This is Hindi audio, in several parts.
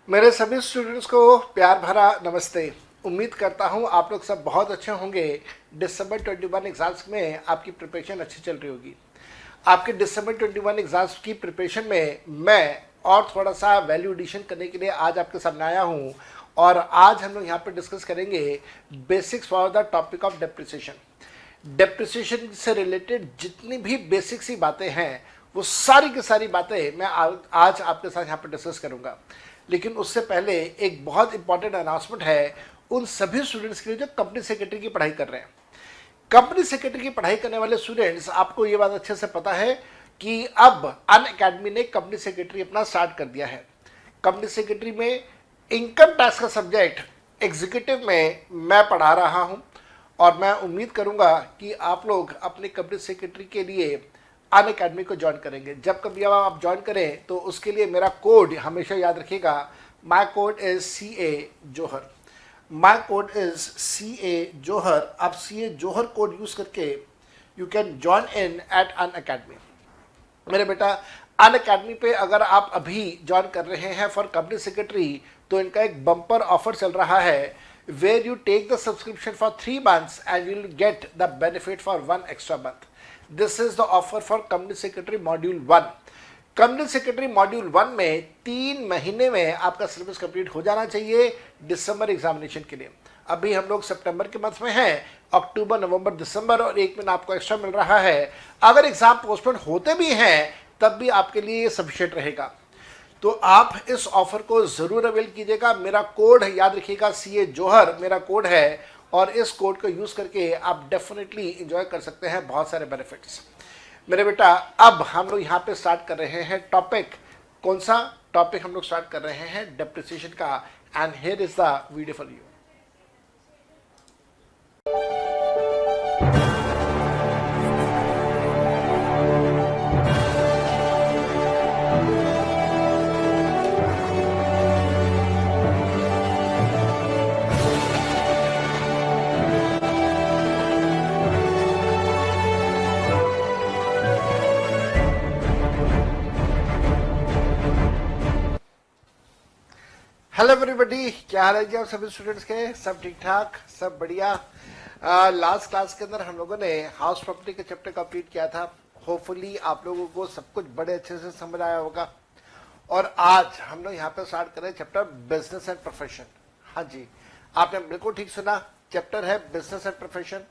मेरे सभी स्टूडेंट्स को प्यार भरा नमस्ते। उम्मीद करता हूँ आप लोग सब बहुत अच्छे होंगे। दिसंबर 21 एग्ज़ाम्स में आपकी प्रिपरेशन अच्छी चल रही होगी। आपके दिसंबर 21 एग्ज़ाम्स की प्रिपरेशन में मैं और थोड़ा सा वैल्यू एडिशन करने के लिए आज आपके सामने आया हूँ। और आज हम लोग यहाँ पर डिस्कस करेंगे basics for the topic of depreciation. Depreciation से रिलेटेड जितनी भी बेसिक सी बातें हैं वो सारी की सारी बातें मैं आज आपके साथ यहाँ पर डिस्कस करूँगा। लेकिन उससे पहले एक बहुत इंपॉर्टेंट अनाउंसमेंट है उन सभी स्टूडेंट्स के लिए जो कंपनी सेक्रेटरी की पढ़ाई कर रहे हैं। कंपनी सेक्रेटरी की पढ़ाई करने वाले स्टूडेंट्स, आपको ये बात अच्छे से पता है कि अब अनअकैडमी ने कंपनी सेक्रेटरी अपना स्टार्ट कर दिया है। कंपनी सेक्रेटरी में इनकम टैक्स का सब्जेक्ट एग्जीक्यूटिव में मैं पढ़ा रहा हूं और मैं उम्मीद करूंगा कि आप लोग अपने कंपनी सेक्रेटरी के लिए अनअकैडमी को ज्वाइन करेंगे। जब कभी आप ज्वाइन करें तो उसके लिए मेरा कोड हमेशा याद रखिएगा। My code is CA Johar. My code is CA Johar. आप CA जोहर कोड यूज करके you can join in at Unacademy. मेरे बेटा, अनअकैडमी पे अगर आप अभी ज्वाइन कर रहे हैं फॉर कंपनी सेक्रेटरी तो इनका एक बम्पर ऑफर चल रहा है where you take the subscription for 3 months and you will get the benefit for 1 extra month. This is the offer for company secretary module 1। Company secretary module 1 में 3 महीने में आपका सिलेबस कंप्लीट हो जाना चाहिए दिसंबर एग्जामिनेशन के लिए। अभी हम लोग सितंबर के मंथ में हैं, अक्टूबर नवंबर दिसंबर और 1 महीना आपको एक्स्ट्रा मिल रहा है। अगर एग्जाम पोस्टपोन होते भी हैं तब भी आपके लिए ये सफिशिएंट रहेगा। तो आप इस ऑफर को जरूर अवेल कीजिएगा। मेरा कोड याद रखिएगा, CA जोहर मेरा कोड है और इस कोड को यूज करके आप डेफिनेटली एंजॉय कर सकते हैं बहुत सारे बेनिफिट्स। मेरे बेटा, अब हम लोग यहाँ पे स्टार्ट कर रहे हैं टॉपिक। कौन सा टॉपिक हम लोग स्टार्ट कर रहे हैं? डेप्रिसिएशन का। And here is the video for you. Hello everybody, क्या हाल है जी आप सभी स्टूडेंट्स के? सब ठीक ठाक, सब बढ़िया। लास्ट क्लास के अंदर हम लोगों ने हाउस प्रॉपर्टी के चैप्टर कंप्लीट किया था। होपफुली आप लोगों को सब कुछ बड़े अच्छे से समझ आया होगा। और आज हम लोग यहाँ पे स्टार्ट करें चैप्टर बिजनेस एंड प्रोफेशन। हाँ जी, आपने बिल्कुल ठीक सुना, चैप्टर है बिजनेस एंड प्रोफेशन।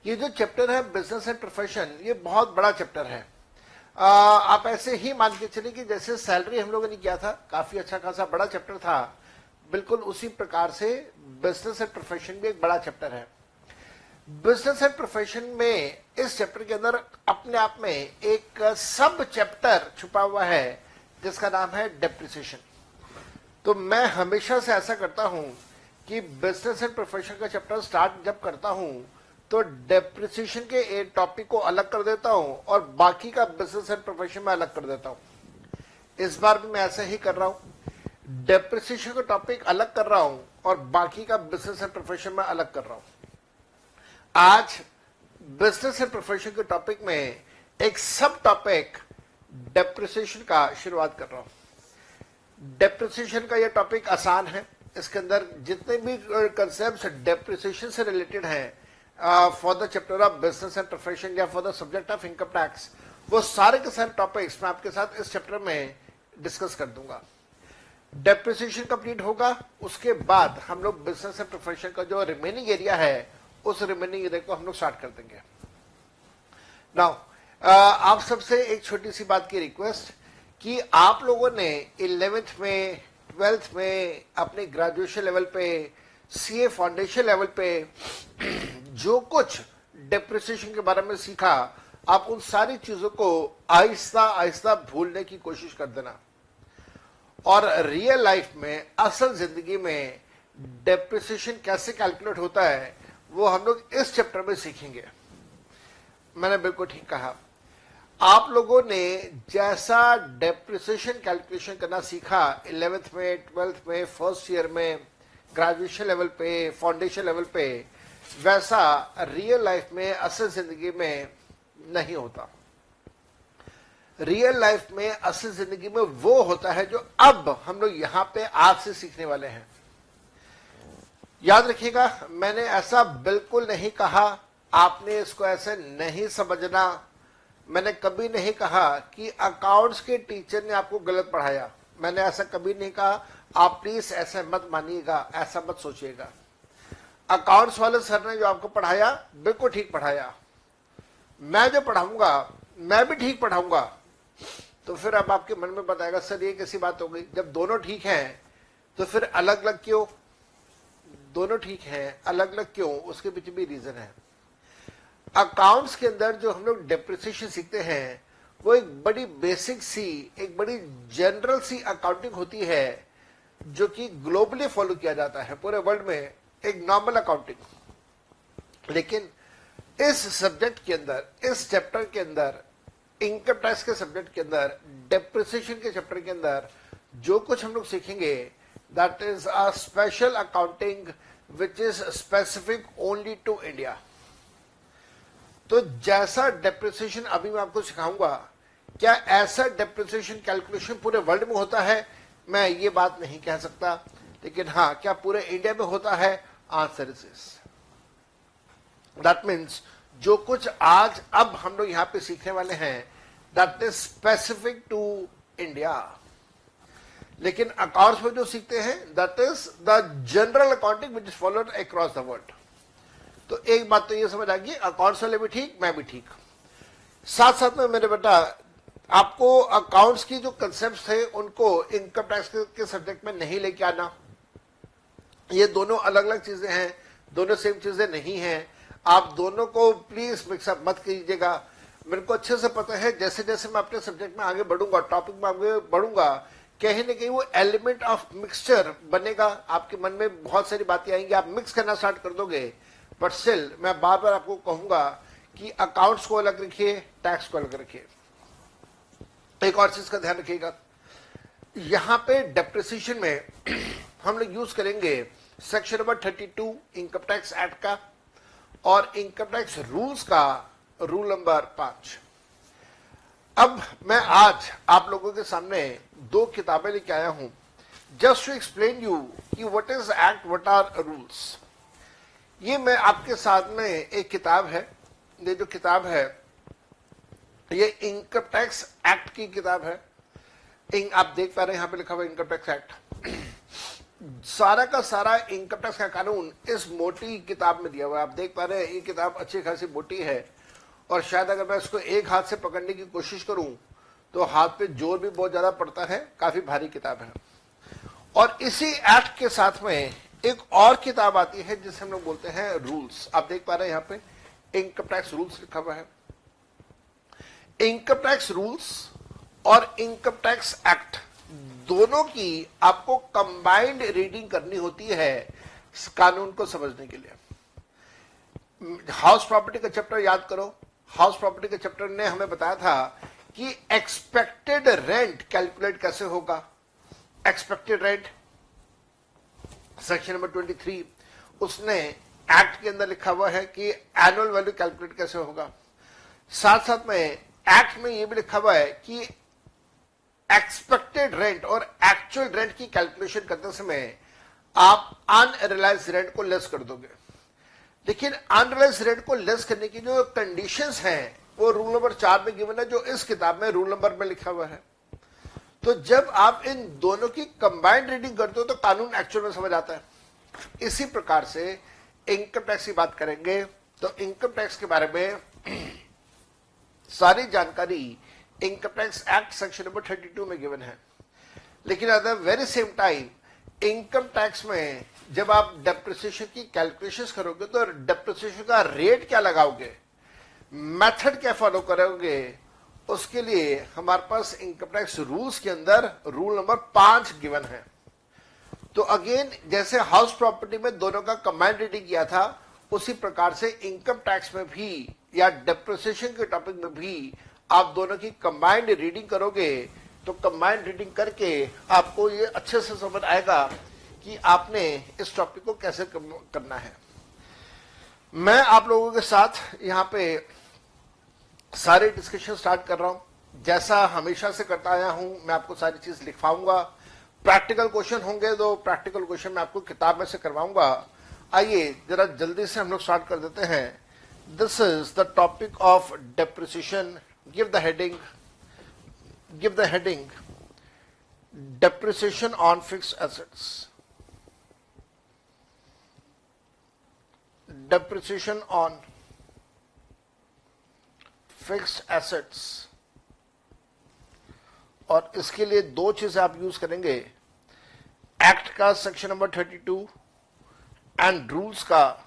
ये जो चैप्टर है बिजनेस एंड प्रोफेशन, ये बहुत बड़ा चैप्टर है। आप ऐसे ही मान के चलिए कि जैसे सैलरी हम लोगों ने किया था, काफी अच्छा खासा बड़ा चैप्टर था, बिल्कुल उसी प्रकार से बिजनेस एंड प्रोफेशन भी एक बड़ा चैप्टर है। बिजनेस एंड प्रोफेशन में इस चैप्टर के अंदर अपने आप में एक सब चैप्टर छुपा हुआ है जिसका नाम है डेप्रिसिएशन। तो मैं हमेशा से ऐसा करता हूं कि बिजनेस एंड प्रोफेशन का चैप्टर स्टार्ट जब करता हूं तो डेप्रिसिएशन के एक टॉपिक को अलग कर देता हूं और बाकी का बिजनेस एंड प्रोफेशन में अलग कर देता हूं। इस बार भी मैं ऐसा ही कर रहा हूं, डेप्रिसिएशन का टॉपिक अलग कर रहा हूं और बाकी का बिजनेस एंड प्रोफेशन में अलग कर रहा हूं। आज बिजनेस एंड प्रोफेशन के टॉपिक में एक सब टॉपिक डेप्रिसिएशन का शुरुआत कर रहा हूं। डेप्रिसिएशन का यह टॉपिक आसान है। इसके अंदर जितने भी कंसेप्ट डेप्रिसिएशन से रिलेटेड हैं for the chapter of business and profession या for the subject of income tax, वो सारे के सारे टॉपिक्स मैं आपके साथ इस चैप्टर में डिस्कस कर दूंगा। डेप्रिसिएशन कंप्लीट होगा, उसके बाद हम लोग बिजनेस एंड प्रोफेशन का जो रिमेनिंग एरिया है उस रिमेनिंग एरिया को हम लोग स्टार्ट कर देंगे। नाउ आप सबसे एक छोटी सी बात की रिक्वेस्ट कि आप लोगों ने 11th में 12th में अपने ग्रेजुएशन लेवल पे CA फाउंडेशन लेवल पे जो कुछ डेप्रिसिएशन के बारे में सीखा, आप उन सारी चीजों को आहिस्ता आहिस्ता भूलने की कोशिश कर देना और रियल लाइफ में, असल जिंदगी में डेप्रिसिएशन कैसे कैलकुलेट होता है वो हम लोग इस चैप्टर में सीखेंगे। मैंने बिल्कुल ठीक कहा। आप लोगों ने जैसा डेप्रिसिएशन कैलकुलेशन करना सीखा 11th में, 12th में, फर्स्ट ईयर में, ग्रेजुएशन लेवल पे, फाउंडेशन लेवल पे, वैसा रियल लाइफ में, असल जिंदगी में नहीं होता। रियल लाइफ में, असली जिंदगी में वो होता है जो अब हम लोग यहां पे आज से सीखने वाले हैं। याद रखिएगा, मैंने ऐसा बिल्कुल नहीं कहा, आपने इसको ऐसे नहीं समझना। मैंने कभी नहीं कहा कि अकाउंट्स के टीचर ने आपको गलत पढ़ाया, मैंने ऐसा कभी नहीं कहा। आप प्लीज ऐसे मत मानिएगा, ऐसा मत सोचिएगा। अकाउंट्स वाले सर ने जो आपको पढ़ाया बिल्कुल ठीक पढ़ाया, मैं जो पढ़ाऊंगा मैं भी ठीक पढ़ाऊंगा। तो फिर अब आपके मन में बताएगा सर ये कैसी बात हो गई, जब दोनों ठीक हैं तो फिर अलग अलग क्यों? दोनों ठीक हैं, अलग अलग क्यों? उसके पीछे भी रीजन है। अकाउंट्स के अंदर जो हम लोग डेप्रिसिएशन सीखते हैं वो एक बड़ी बेसिक सी, एक बड़ी जनरल सी अकाउंटिंग होती है जो कि ग्लोबली फॉलो किया जाता है पूरे वर्ल्ड में, एक नॉर्मल अकाउंटिंग। लेकिन इस सब्जेक्ट के अंदर, इस चैप्टर के अंदर, इनकम टैक्स के सब्जेक्ट के अंदर, डेप्रिसिएशन के चैप्टर के अंदर जो कुछ हम लोग सीखेंगे that is a special accounting which is specific only to India. तो जैसा डेप्रिसिएशन अभी मैं आपको सिखाऊंगा, क्या ऐसा डेप्रिसिएशन कैलकुलेशन पूरे वर्ल्ड में होता है? मैं ये बात नहीं कह सकता, लेकिन हाँ, क्या पूरे इंडिया में होता है? Answer is yes. That means जो कुछ आज अब हम लोग यहां पे सीखने वाले हैं that is specific to India. लेकिन अकाउंट्स में जो सीखते हैं that is the general accounting which is followed across the world. तो एक बात तो ये समझ आ गई, अकाउंट्स वाले भी ठीक, मैं भी ठीक। साथ साथ में मेरे बेटा आपको अकाउंट्स की जो कंसेप्ट थे उनको इनकम टैक्स के सब्जेक्ट में नहीं लेके आना। ये दोनों अलग अलग चीजें हैं, दोनों सेम चीजें नहीं हैं। आप दोनों को प्लीज मिक्सअप मत कीजिएगा। मेरे को अच्छे से पता है जैसे जैसे मैं अपने सब्जेक्ट में आगे बढ़ूंगा, टॉपिक में आगे बढ़ूंगा, कहीं ना कहीं वो एलिमेंट ऑफ मिक्सचर बनेगा। आपके मन में बहुत सारी बातें आएंगी, आप मिक्स करना स्टार्ट कर दोगे। बट स्टिल मैं बार बार आपको कहूंगा कि अकाउंट्स को अलग रखिए, टैक्स को अलग रखिए। एक और चीज का ध्यान रखिएगा, यहां पे डेप्रिसिएशन में हम लोग यूज करेंगे section number 32 income tax act का और इनकम टैक्स रूल्स का रूल नंबर 5। अब मैं आज आप लोगों के सामने दो किताबें लेके आया हूं जस्ट टू एक्सप्लेन यू कि what is act, what are rules. ये मैं आपके साथ में एक किताब है, ये जो किताब है ये इनकम टैक्स एक्ट की किताब है। आप देख पा रहे हैं यहां पे लिखा हुआ इनकम टैक्स एक्ट। सारा का सारा इनकम टैक्स का कानून इस मोटी किताब में दिया हुआ है। आप देख पा रहे हैं ये किताब अच्छी खासी मोटी है और शायद अगर मैं इसको एक हाथ से पकड़ने की कोशिश करूं तो हाथ पे जोर भी बहुत ज्यादा पड़ता है, काफी भारी किताब है। और इसी एक्ट के साथ में एक और किताब आती है जिसे हम लोग बोलते हैं रूल्स। आप देख पा रहे हैं यहाँ पे इनकम टैक्स रूल्स लिखा हुआ है। इनकम टैक्स रूल्स और इनकम टैक्स एक्ट दोनों की आपको कंबाइंड रीडिंग करनी होती है इस कानून को समझने के लिए। हाउस प्रॉपर्टी का चैप्टर याद करो। हाउस प्रॉपर्टी के चैप्टर ने हमें बताया था कि एक्सपेक्टेड रेंट कैलकुलेट कैसे होगा। एक्सपेक्टेड रेंट सेक्शन नंबर 23 उसने एक्ट के अंदर लिखा हुआ है कि एनुअल वैल्यू कैलकुलेट कैसे होगा। साथ साथ में एक्ट में यह भी लिखा हुआ है कि एक्सपेक्टेड रेंट और एक्चुअल रेंट की कैलकुलेशन करते समय आप अनरियलाइज्ड रेंट को लेस कर दोगे। लेकिन अनरियलाइज्ड रेंट को लेस करने की जो कंडीशंस हैं वो रूल नंबर 4 में गिवन है, जो इस किताब में रूल नंबर में लिखा हुआ है। तो जब आप इन दोनों की कंबाइंड रीडिंग करते हो तो कानून एक्चुअल में समझ आता है। इसी प्रकार से इनकम टैक्स की बात करेंगे तो इनकम टैक्स के बारे में सारी जानकारी income tax act section number 32 में गिवन है। लेकिन at the very same time income tax में जब आप डेप्रिसिएशन की कैलकुलेशंस करोगे तो डेप्रिसिएशन का रेट क्या लगाओगे, मेथड क्या फॉलो करोगे, उसके लिए हमारे पास इनकम टैक्स रूल्स के अंदर रूल नंबर 5 गिवन है। तो अगेन जैसे हाउस प्रॉपर्टी में दोनों का कंबाइंड रीडिंग किया था उसी प्रकार से इनकम टैक्स में भी या डेप्रिसिएशन के टॉपिक में भी आप दोनों की कंबाइंड रीडिंग करोगे तो कंबाइंड रीडिंग करके आपको ये अच्छे से समझ आएगा कि आपने इस टॉपिक को कैसे करना है। मैं आप लोगों के साथ यहाँ पे सारे डिस्कशन स्टार्ट कर रहा हूं। जैसा हमेशा से करता आया हूं, मैं आपको सारी चीज लिखवाऊंगा। प्रैक्टिकल क्वेश्चन होंगे तो प्रैक्टिकल क्वेश्चन मैं आपको किताब में से करवाऊंगा। आइए जरा जल्दी से हम लोग स्टार्ट कर देते हैं। This is the topic of depreciation. Give the heading, depreciation on fixed assets. Depreciation on fixed assets। और इसके लिए दो चीजें आप यूज करेंगे, एक्ट का सेक्शन नंबर 32 एंड रूल्स का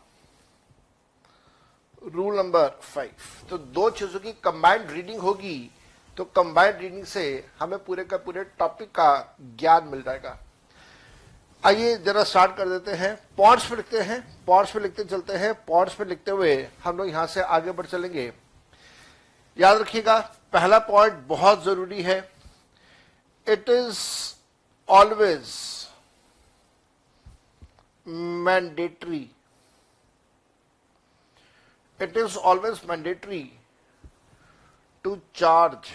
रूल नंबर 5। तो दो चीजों की कंबाइंड रीडिंग होगी, तो कंबाइंड रीडिंग से हमें पूरे का पूरे टॉपिक का ज्ञान मिल जाएगा। आइए जरा स्टार्ट कर देते हैं। पॉइंट्स पे लिखते हैं, पॉइंट्स पे लिखते चलते हैं। पॉइंट्स पे लिखते हुए हम लोग यहां से आगे बढ़ चलेंगे। याद रखिएगा, पहला पॉइंट बहुत जरूरी है। It is always mandatory, it is always mandatory to charge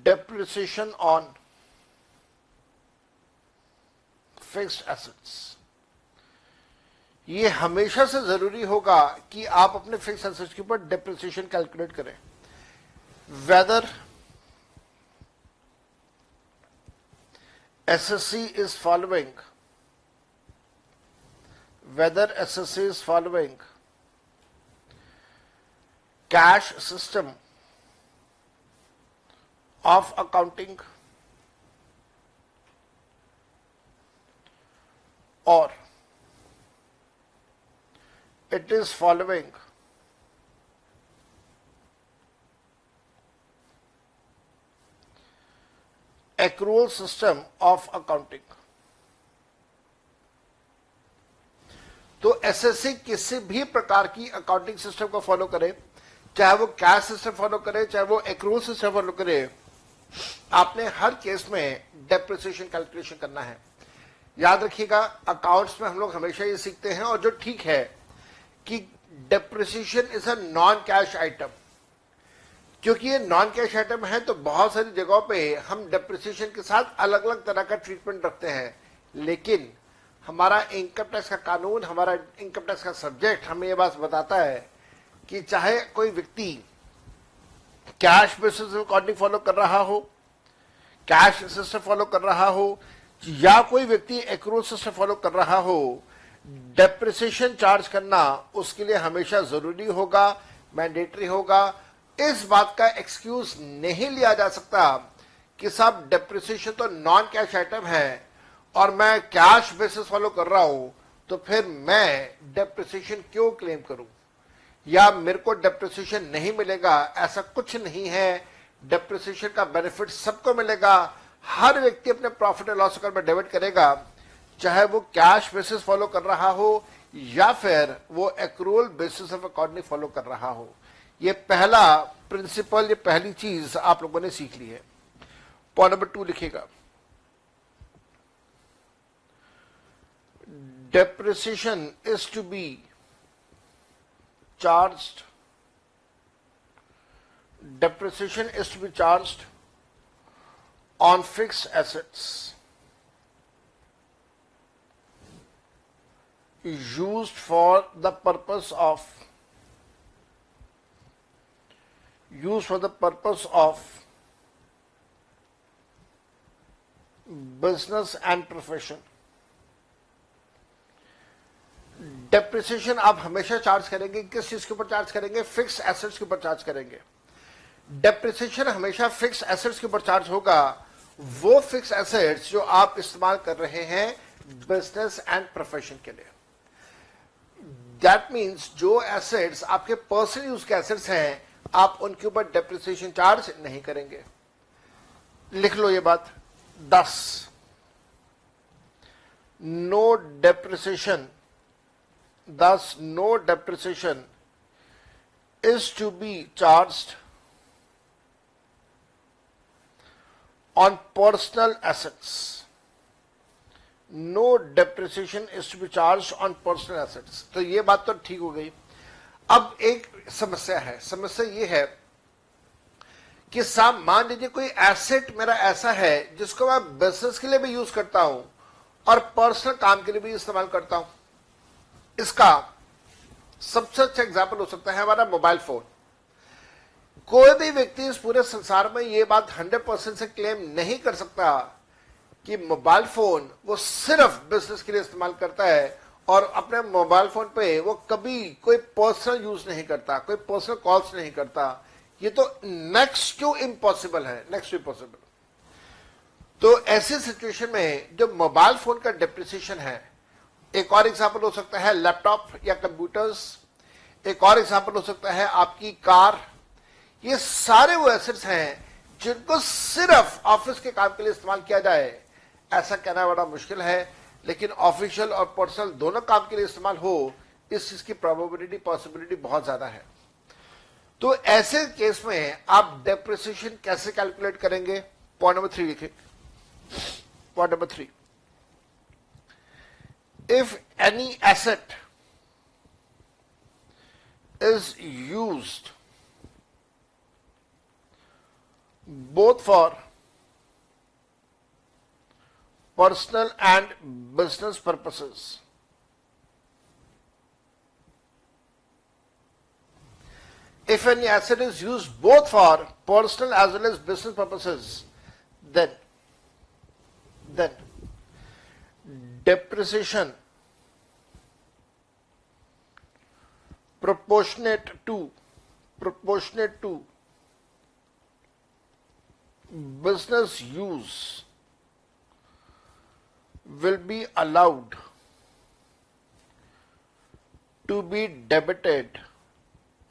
depreciation on fixed assets। ये हमेशा से जरूरी होगा कि आप अपने फिक्स एसेट्स के ऊपर डेप्रिसिएशन कैलकुलेट करें। Whether SSC is following, whether SSC is following cash system of accounting or it is following accrual system of accounting। तो एसएससी किसी भी प्रकार की अकाउंटिंग सिस्टम को फॉलो करे, चाहे वो कैश सिस्टम फॉलो करे, चाहे वो एक्रूल सिस्टम फॉलो करे, आपने हर केस में डेप्रिसिएशन कैलकुलेशन करना है। याद रखिएगा, अकाउंट्स में हम लोग हमेशा ये सीखते हैं, और जो ठीक है कि depreciation is a non cash item. क्योंकि ये नॉन कैश आइटम है तो बहुत सारी जगहों पे हम डेप्रिसिएशन के साथ अलग अलग तरह का ट्रीटमेंट रखते हैं, लेकिन हमारा इनकम टैक्स का कानून, हमारा इनकम टैक्स का सब्जेक्ट हमें यह बात बताता है कि चाहे कोई व्यक्ति कैश बेसिस अकाउंटिंग फॉलो कर रहा हो, कैश सिस्टम फॉलो कर रहा हो, या कोई व्यक्ति एक्रूल सिस्टम फॉलो कर रहा हो, डेप्रिसिएशन चार्ज करना उसके लिए हमेशा जरूरी होगा, मैंडेटरी होगा। इस बात का एक्सक्यूज नहीं लिया जा सकता कि साहब डेप्रिसिएशन तो नॉन कैश आइटम है और मैं कैश बेसिस फॉलो कर रहा हूं, तो फिर मैं डेप्रिसिएशन क्यों क्लेम करूं, या मेरे को डेप्रिसिएशन नहीं मिलेगा। ऐसा कुछ नहीं है। डेप्रिसिएशन का बेनिफिट सबको मिलेगा। हर व्यक्ति अपने प्रॉफिट एंड लॉस अकाउंट में डेबिट करेगा, चाहे वो कैश बेसिस फॉलो कर रहा हो या फिर वो accrual basis of accounting follow कर रहा हो। ये पहला प्रिंसिपल, ये पहली चीज आप लोगों ने सीख ली है। पॉइंट नंबर 2 लिखिएगा, depreciation is to be charged, depreciation is to be charged on fixed assets used for the purpose of business and profession। Depreciation आप हमेशा चार्ज करेंगे, किस चीज के ऊपर चार्ज करेंगे? फिक्स एसेट्स के ऊपर चार्ज करेंगे। डेप्रिसिएशन हमेशा फिक्स एसेट्स के ऊपर चार्ज होगा, वो फिक्स एसेट्स जो आप इस्तेमाल कर रहे हैं बिजनेस एंड प्रोफेशन के लिए। दैट मीन्स जो एसेट्स आपके पर्सनल यूज के एसेट्स हैं, आप उनके ऊपर डेप्रिसिएशन चार्ज नहीं करेंगे। लिख लो ये बात। 10 no depreciation, thus no depreciation is to be charged on personal assets। No depreciation is to be charged on personal assets। तो ये बात तो ठीक हो गई। अब एक समस्या है, समस्या ये है कि साहब मान लीजिए कोई एसेट मेरा ऐसा है जिसको मैं बिजनेस के लिए भी यूज करता हूं और पर्सनल काम के लिए भी इस्तेमाल करता हूं। इसका सबसे अच्छा एग्जाम्पल हो सकता है हमारा मोबाइल फोन। कोई भी व्यक्ति इस पूरे संसार में यह बात 100% से क्लेम नहीं कर सकता कि मोबाइल फोन वो सिर्फ बिजनेस के लिए इस्तेमाल करता है और अपने मोबाइल फोन पे वो कभी कोई पर्सनल यूज नहीं करता, कोई पर्सनल कॉल्स नहीं करता। ये तो नेक्स्ट टू इम्पॉसिबल है, नेक्स्ट टू इम्पॉसिबल। तो ऐसी सिचुएशन में जो मोबाइल फोन का डिप्रिसिएशन है, एक और एग्जांपल हो सकता है लैपटॉप या कंप्यूटर्स, एक और एग्जांपल हो सकता है आपकी कार। ये सारे वो एसेट्स हैं जिनको सिर्फ ऑफिस के काम के लिए इस्तेमाल किया जाए, ऐसा कहना बड़ा मुश्किल है, लेकिन ऑफिशियल और पर्सनल दोनों काम के लिए इस्तेमाल हो, इस चीज की प्रोबेबिलिटी, पॉसिबिलिटी बहुत ज्यादा है। तो ऐसे केस में आप डेप्रिसिएशन कैसे कैलकुलेट करेंगे? पॉइंट नंबर 3 लिखिए। Point number 3, if any asset is used both for personal and business purposes, if any asset is used both for personal as well as business purposes, then depreciation proportionate to business use will be allowed to be debited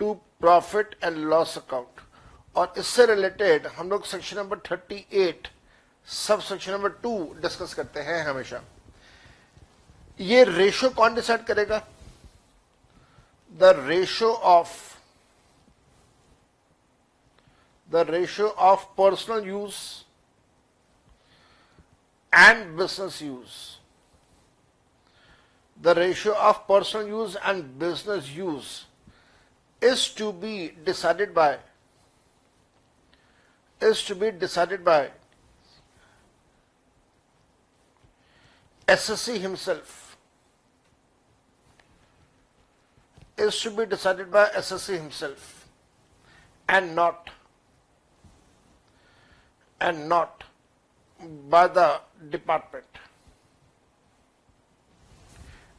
to profit and loss account। और इससे रिलेटेड हम लोग section number 38 sub section number 2 discuss करते हैं हमेशा। ये रेशो कौन डिसाइड करेगा? The ratio of personal use and business use. The ratio of personal use and business use is to be decided by SSC himself. Is to be decided by SSC himself and not by the department,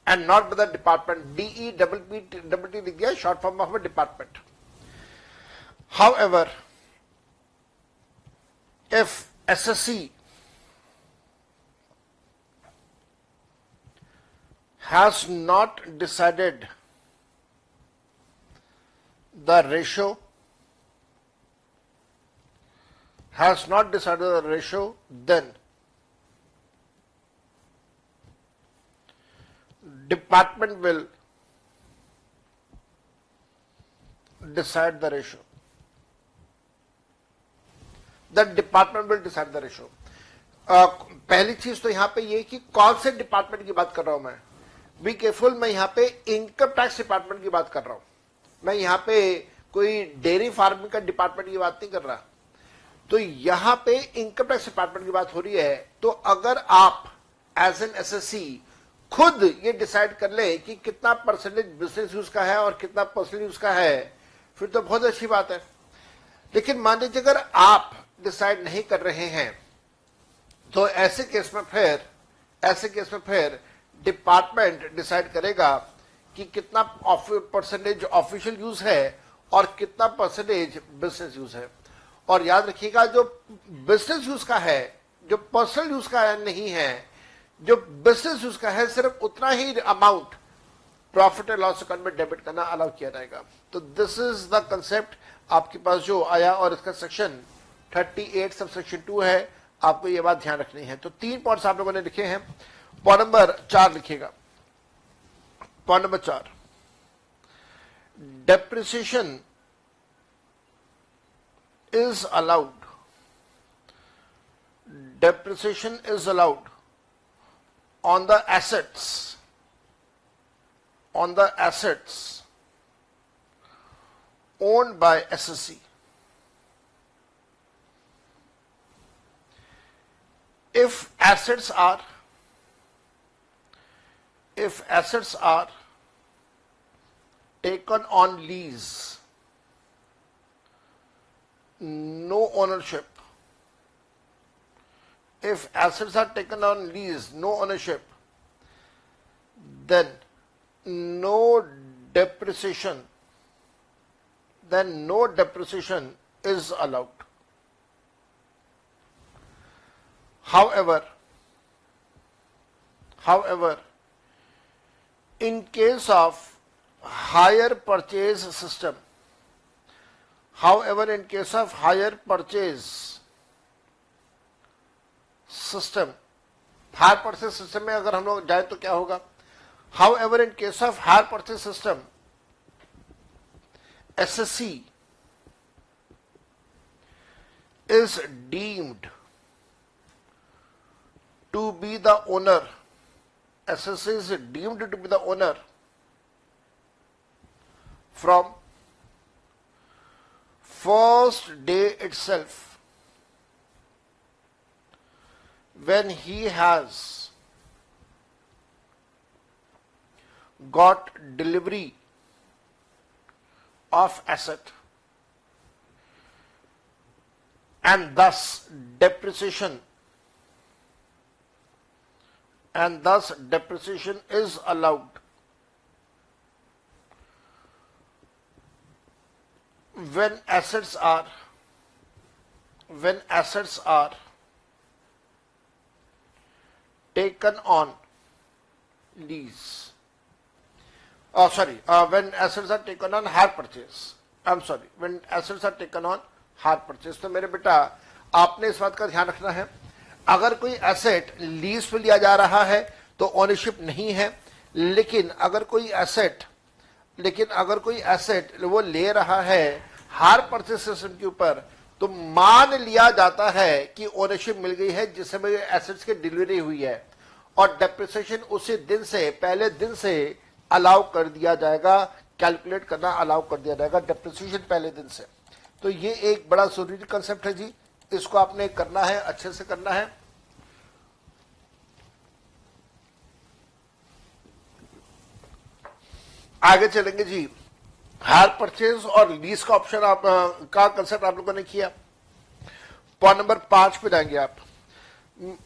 and not by the department। DEPT लिख दिया, short form of a department। However, if SSC has not decided the ratio, then department will decide the ratio। The department will decide the ratio। पहली चीज तो यहां पे ये कि कौन से डिपार्टमेंट की बात कर रहा हूं मैं। बी केयरफुल, मैं यहां पे इनकम टैक्स डिपार्टमेंट की बात कर रहा हूं। मैं यहां पे कोई डेयरी फार्मिंग का डिपार्टमेंट की बात नहीं कर रहा। तो यहां पे इनकम टैक्स डिपार्टमेंट की बात हो रही है। तो अगर आप एज एन एसएससी खुद ये डिसाइड कर ले कि कितना परसेंटेज बिजनेस यूज का है और कितना पर्सनल यूज का है, फिर तो बहुत अच्छी बात है। लेकिन मान लीजिए अगर आप डिसाइड नहीं कर रहे हैं, तो ऐसे केस में फिर डिपार्टमेंट डिसाइड करेगा कि कितना परसेंटेज ऑफिशियल यूज है और कितना परसेंटेज बिजनेस यूज है। और याद रखिएगा, जो बिजनेस यूज का है, जो पर्सनल यूज का नहीं है, जो बिजनेस यूज का है, सिर्फ उतना ही amount profit and loss account में डेबिट करना अलाउ किया जाएगा। तो दिस इज द कंसेप्ट आपके पास जो आया, और इसका सेक्शन 38 सब सेक्शन 2 है। आपको ये बात ध्यान रखनी है। तो 3 पॉइंट्स आप लोगों ने लिखे हैं। पॉइंट नंबर 4 लिखिएगा। Point number 4, depreciation is allowed on the assets owned by SSC. If assets are taken on lease, no ownership. If assets are taken on lease, no ownership, then no depreciation is allowed. However, in case of hire purchase system, hire purchase system में अगर हम लोग जाए तो क्या होगा? However, in case of hire purchase system, SSC is deemed to be the owner. SSC is deemed to be the owner from first day itself, when he has got delivery of asset, and thus depreciation is allowed. When assets are taken on lease, when assets are taken on hire purchase, when assets are taken on hire purchase. तो मेरे बेटा आपने इस बात का ध्यान रखना है, अगर कोई एसेट लीज पे लिया जा रहा है तो ओनरशिप नहीं है, लेकिन अगर कोई एसेट वो ले रहा है हायर परचेज सिस्टम के ऊपर, तो मान लिया जाता है कि ओनरशिप मिल गई है जिस समय एसेट्स की डिलीवरी हुई है, और डेप्रिसिएशन उसी दिन से, पहले दिन से अलाउ कर दिया जाएगा, कैलकुलेट करना अलाउ कर दिया जाएगा, डेप्रिसिएशन पहले दिन से। तो ये एक बड़ा जरूरी कंसेप्ट है जी, इसको आपने करना है, अच्छे से करना है। आगे चलेंगे जी, हायर परचेज और लीज का ऑप्शन का कंसेप्ट आप लोगों ने किया। पॉइंट नंबर 5 पे जाएंगे आप,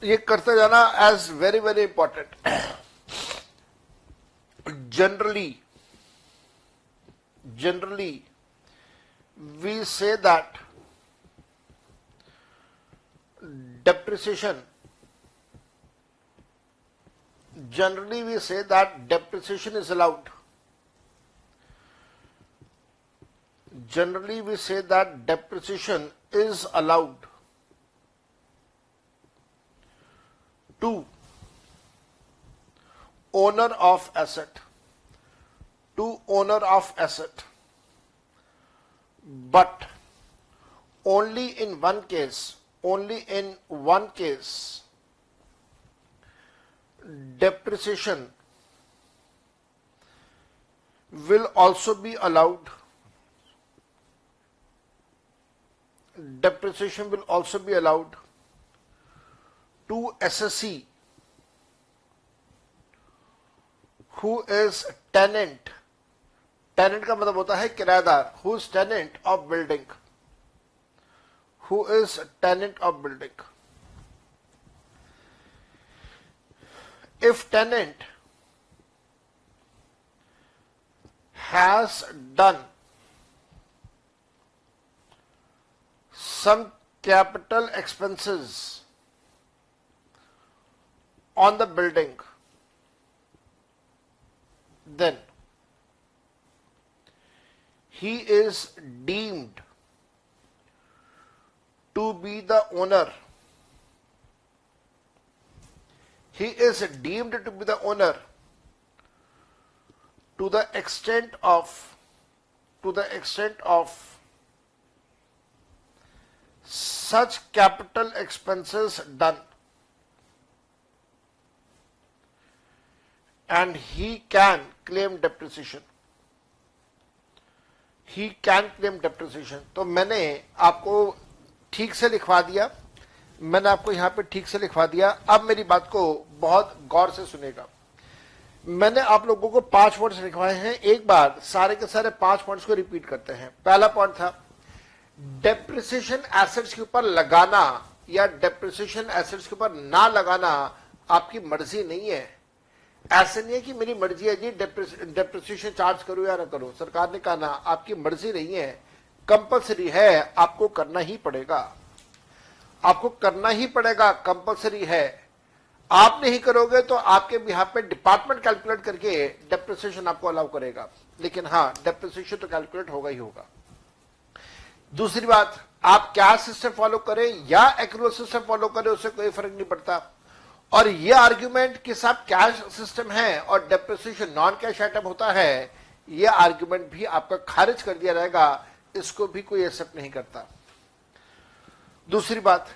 ये करते जाना as very very important. generally we say that depreciation is allowed. Generally we say that depreciation is allowed to owner of asset, but only in one case depreciation will also be allowed. To SSC who is tenant का मतलब होता है किराएदार, who is tenant of building, If tenant has done some capital expenses on the building, then he is deemed to be the owner. To the extent of such capital expenses done, and he can claim depreciation. He can claim depreciation. तो मैंने आपको ठीक से लिखवा दिया, मैंने आपको यहां पे ठीक से लिखवा दिया। अब मेरी बात को बहुत गौर से सुनेगा। मैंने आप लोगों को 5 पॉइंट्स लिखवाए हैं, एक बार सारे के सारे 5 पॉइंट्स को रिपीट करते हैं। पहला पॉइंट था डेप्रिसिएशन एसेट्स के ऊपर लगाना या डेप्रिसिएशन एसेट्स के ऊपर ना लगाना आपकी मर्जी नहीं है। ऐसा नहीं है कि मेरी मर्जी है जी डेप्रिसिएशन चार्ज करूं या ना करूं। सरकार ने कहा ना, आपकी मर्जी नहीं है, कंपलसरी है, आपको करना ही पड़ेगा, आपको करना ही पड़ेगा, कंपलसरी है। आप नहीं करोगे तो आपके बिहाफ पे डिपार्टमेंट कैलकुलेट करके डेप्रिसिएशन आपको अलाउ करेगा, लेकिन हाँ डेप्रिसिएशन तो कैलकुलेट होगा ही होगा। दूसरी बात, आप कैश सिस्टम फॉलो करें या एक्रूअल सिस्टम फॉलो करें, उससे कोई फर्क नहीं पड़ता। और ये आर्ग्यूमेंट कि साहब कैश सिस्टम है और डेप्रिसिएशन नॉन कैश आइटम होता है, ये आर्ग्यूमेंट भी आपका खारिज कर दिया जाएगा, इसको भी कोई एक्सेप्ट नहीं करता। दूसरी बात,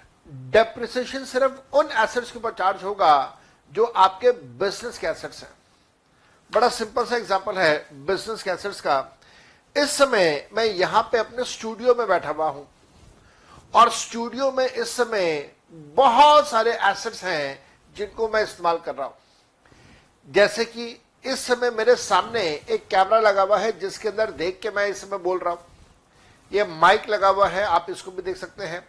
डेप्रिसिएशन सिर्फ उन एसेट्स के ऊपर चार्ज होगा जो आपके बिजनेस के एसेट्स हैं। बड़ा सिंपल सा एग्जांपल है बिजनेस के एसेट्स का। इस समय मैं यहां पे अपने स्टूडियो में बैठा हुआ हूं और स्टूडियो में इस समय बहुत सारे एसेट्स हैं जिनको मैं इस्तेमाल कर रहा हूं। जैसे कि इस समय मेरे सामने एक कैमरा लगा हुआ है जिसके अंदर देख के मैं इस समय बोल रहा हूं। ये माइक लगा हुआ है, आप इसको भी देख सकते हैं।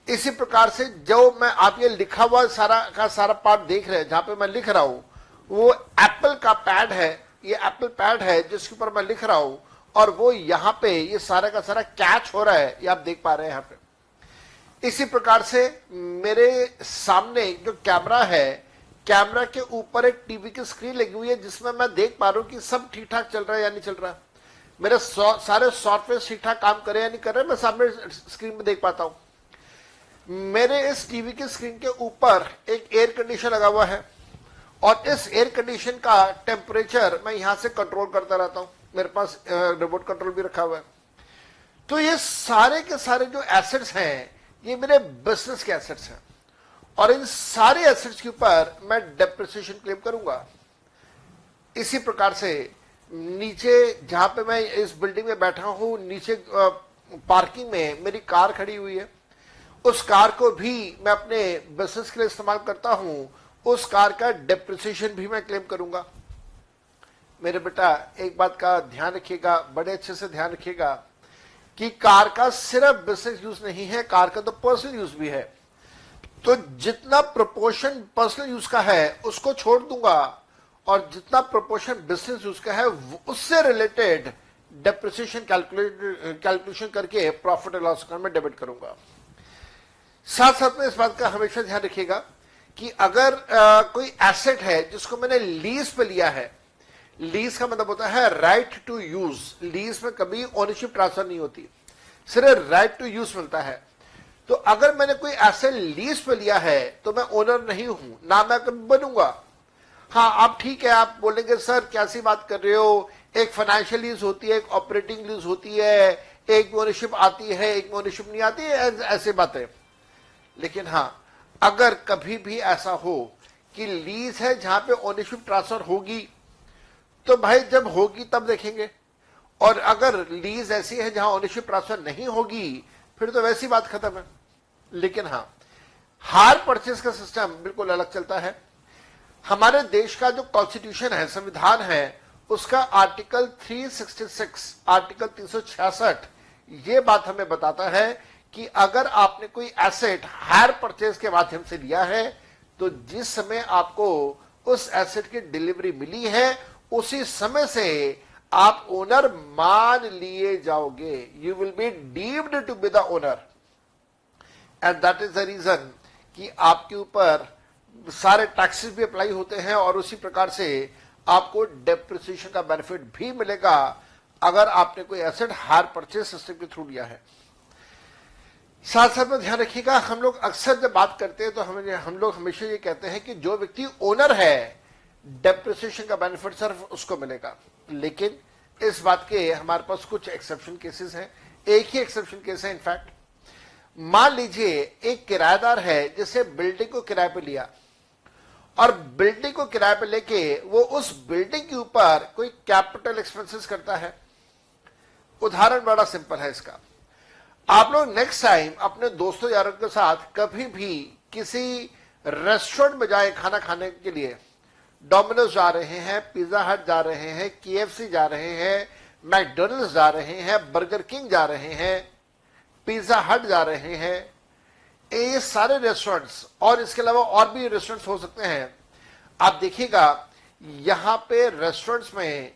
इसी प्रकार से जो मैं आप ये लिखा हुआ सारा का सारा पार्ट देख रहे हैं, जहां पे मैं लिख रहा हूं, वो एप्पल का पैड है, ये एप्पल पैड है जिसके ऊपर मैं लिख रहा हूं, और वो यहां पे ये सारा का सारा कैच हो रहा है, ये आप देख पा रहे हैं यहां पे। इसी प्रकार से मेरे सामने जो कैमरा है, कैमरा के ऊपर एक टीवी की स्क्रीन लगी हुई है जिसमें मैं देख पा रहा हूं कि सब ठीक ठाक चल रहा है या नहीं चल रहा है, मेरे सारे सॉफ्टवेयर ठीक ठाक काम कर रहे हैं या नहीं कर रहे, मैं सामने स्क्रीन में देख पाता हूं। मेरे इस टीवी की स्क्रीन के ऊपर एक एयर कंडीशन लगा हुआ है और इस एयर कंडीशन का टेम्परेचर मैं यहां से कंट्रोल करता रहता हूं, मेरे पास रिमोट कंट्रोल भी रखा हुआ है। तो ये सारे के सारे जो एसेट्स हैं, ये मेरे बिजनेस के एसेट्स हैं और इन सारे एसेट्स के ऊपर मैं डेप्रिसिएशन क्लेम करूंगा। इसी प्रकार से नीचे जहां पे मैं इस बिल्डिंग में बैठा हूं, नीचे पार्किंग में मेरी कार खड़ी हुई है, उस कार को भी मैं अपने बिजनेस के लिए इस्तेमाल करता हूं, उस कार का डेप्रिसिएशन भी मैं क्लेम करूंगा। मेरे बेटा एक बात का ध्यान रखिएगा, बड़े अच्छे से ध्यान रखिएगा कि कार का सिर्फ बिजनेस यूज नहीं है, कार का तो पर्सनल यूज भी है। तो जितना प्रोपोर्शन पर्सनल यूज का है उसको छोड़ दूंगा और जितना प्रोपोर्शन बिजनेस यूज का है उससे रिलेटेड डेप्रिसिएशन कैलकुलेशन करके प्रॉफिट एंड लॉस अकाउंट में डेबिट करूंगा। साथ साथ में इस बात का हमेशा ध्यान रखिएगा कि अगर कोई एसेट है जिसको मैंने लीज पे लिया है, लीज का मतलब होता है राइट टू यूज, लीज में कभी ओनरशिप ट्रांसफर नहीं होती, सिर्फ राइट टू यूज मिलता है। तो अगर मैंने कोई एसेट लीज पे लिया है तो मैं ओनर नहीं हूं, ना मैं कभी बनूंगा। हाँ आप ठीक है, आप बोलेंगे सर कैसी बात कर रहे हो, एक फाइनेंशियल लीज होती है, एक ऑपरेटिंग लीज होती है, एक में ओनरशिप आती है, एक में ओनरशिप नहीं आती है, ऐसे बातें। लेकिन हाँ अगर कभी भी ऐसा हो कि लीज है जहां पे ओनरशिप ट्रांसफर होगी, तो भाई जब होगी तब देखेंगे, और अगर लीज ऐसी है जहां ओनरशिप ट्रांसफर नहीं होगी फिर तो वैसी बात खत्म है। लेकिन हाँ हायर परचेज का सिस्टम बिल्कुल अलग चलता है। हमारे देश का जो कॉन्स्टिट्यूशन है, संविधान है, उसका आर्टिकल 366, आर्टिकल 366 ये बात हमें बताता है कि अगर आपने कोई एसेट हायर परचेज के माध्यम से लिया है तो जिस समय आपको उस एसेट की डिलीवरी मिली है उसी समय से आप ओनर मान लिए जाओगे, you will be deemed to be the owner. And that is the reason कि आपके ऊपर सारे टैक्सेस भी अप्लाई होते हैं और उसी प्रकार से आपको डेप्रिसिएशन का बेनिफिट भी मिलेगा अगर आपने कोई एसेट हायर परचेज सिस्टम के थ्रू लिया है। साथ साथ में ध्यान रखिएगा, हम लोग अक्सर जब बात करते हैं तो हम लोग हमेशा ये कहते हैं कि जो व्यक्ति ओनर है डेप्रिसिएशन का बेनिफिट सिर्फ उसको मिलेगा। लेकिन इस बात के हमारे पास कुछ एक्सेप्शन केसेस हैं, एक ही एक्सेप्शन केस है इनफैक्ट। मान लीजिए एक किराएदार है जिसे बिल्डिंग को किराए पे लिया और बिल्डिंग को किराए पे लेके वो उस बिल्डिंग के ऊपर कोई कैपिटल एक्सपेंसेस करता है। उदाहरण बड़ा सिंपल है इसका। आप लोग नेक्स्ट टाइम अपने दोस्तों यारों के साथ कभी भी किसी रेस्टोरेंट में जाए खाना खाने के लिए, डोमिनोज जा रहे हैं, पिज्जा हट जा रहे हैं, केएफसी जा रहे हैं, मैकडोनल्ड्स जा रहे हैं, बर्गर किंग जा रहे हैं, पिज्जा हट जा रहे हैं, ये सारे रेस्टोरेंट्स और इसके अलावा और भी रेस्टोरेंट्स हो सकते हैं। आप देखिएगा यहां पे रेस्टोरेंट्स में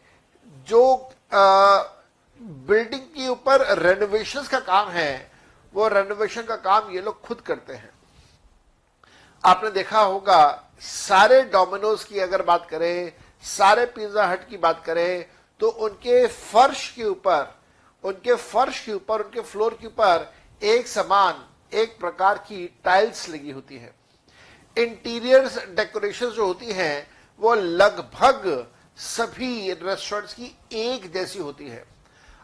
जो बिल्डिंग के ऊपर रेनोवेशन का काम है, वो रेनोवेशन का काम ये लोग खुद करते हैं। आपने देखा होगा सारे डोमिनोज की अगर बात करें, सारे पिज्जा हट की बात करें, तो उनके फर्श के ऊपर, उनके फ्लोर के ऊपर एक समान एक प्रकार की टाइल्स लगी होती है। इंटीरियर डेकोरेशन जो होती हैं वो लगभग सभी रेस्टोरेंट्स की एक जैसी होती है।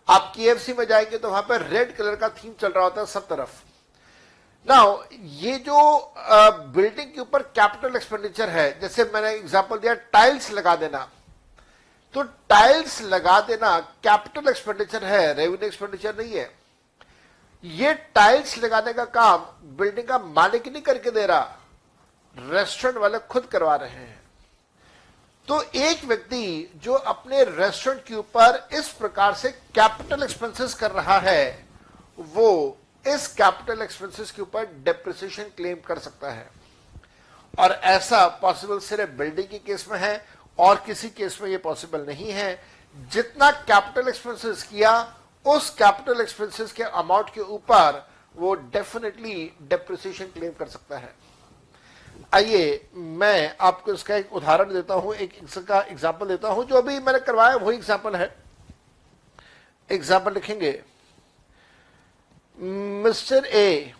आप केएफसी में जाएंगे तो वहां पर रेड कलर का थीम चल रहा होता है सब तरफ। नाउ ये जो बिल्डिंग के ऊपर कैपिटल एक्सपेंडिचर है, जैसे मैंने एग्जांपल दिया टाइल्स लगा देना, तो टाइल्स लगा देना कैपिटल एक्सपेंडिचर है, रेवेन्यू एक्सपेंडिचर नहीं है। ये टाइल्स लगाने का काम बिल्डिंग का मालिक नहीं करके दे रहा, रेस्टोरेंट वाले खुद करवा रहे हैं। तो एक व्यक्ति जो अपने रेस्टोरेंट के ऊपर इस प्रकार से कैपिटल एक्सपेंसेस कर रहा है, वो इस कैपिटल एक्सपेंसेस के ऊपर डेप्रिसिएशन क्लेम कर सकता है। और ऐसा पॉसिबल सिर्फ बिल्डिंग के केस में है और किसी केस में ये पॉसिबल नहीं है। जितना कैपिटल एक्सपेंसेस किया उस कैपिटल एक्सपेंसेस के अमाउंट के ऊपर वो डेफिनेटली डेप्रिसिएशन क्लेम कर सकता है। आइए मैं आपको इसका एक उदाहरण देता हूं, एक इसका एग्जांपल देता हूं। जो अभी मैंने करवाया वही एग्जांपल है। एग्जांपल लिखेंगे, mister A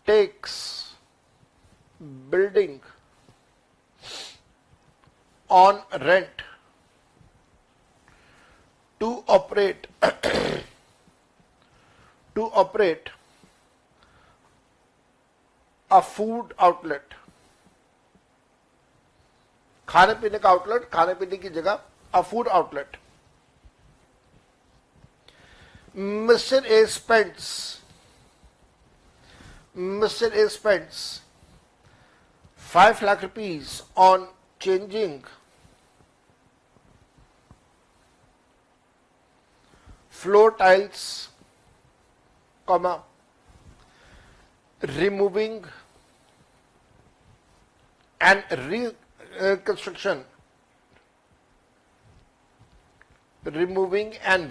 takes building on rent to operate a food outlet, खाने पीने का आउटलेट, खाने पीने की जगह, a food outlet. Mr. A spends 5 lakh rupees on changing floor tiles, comma, removing and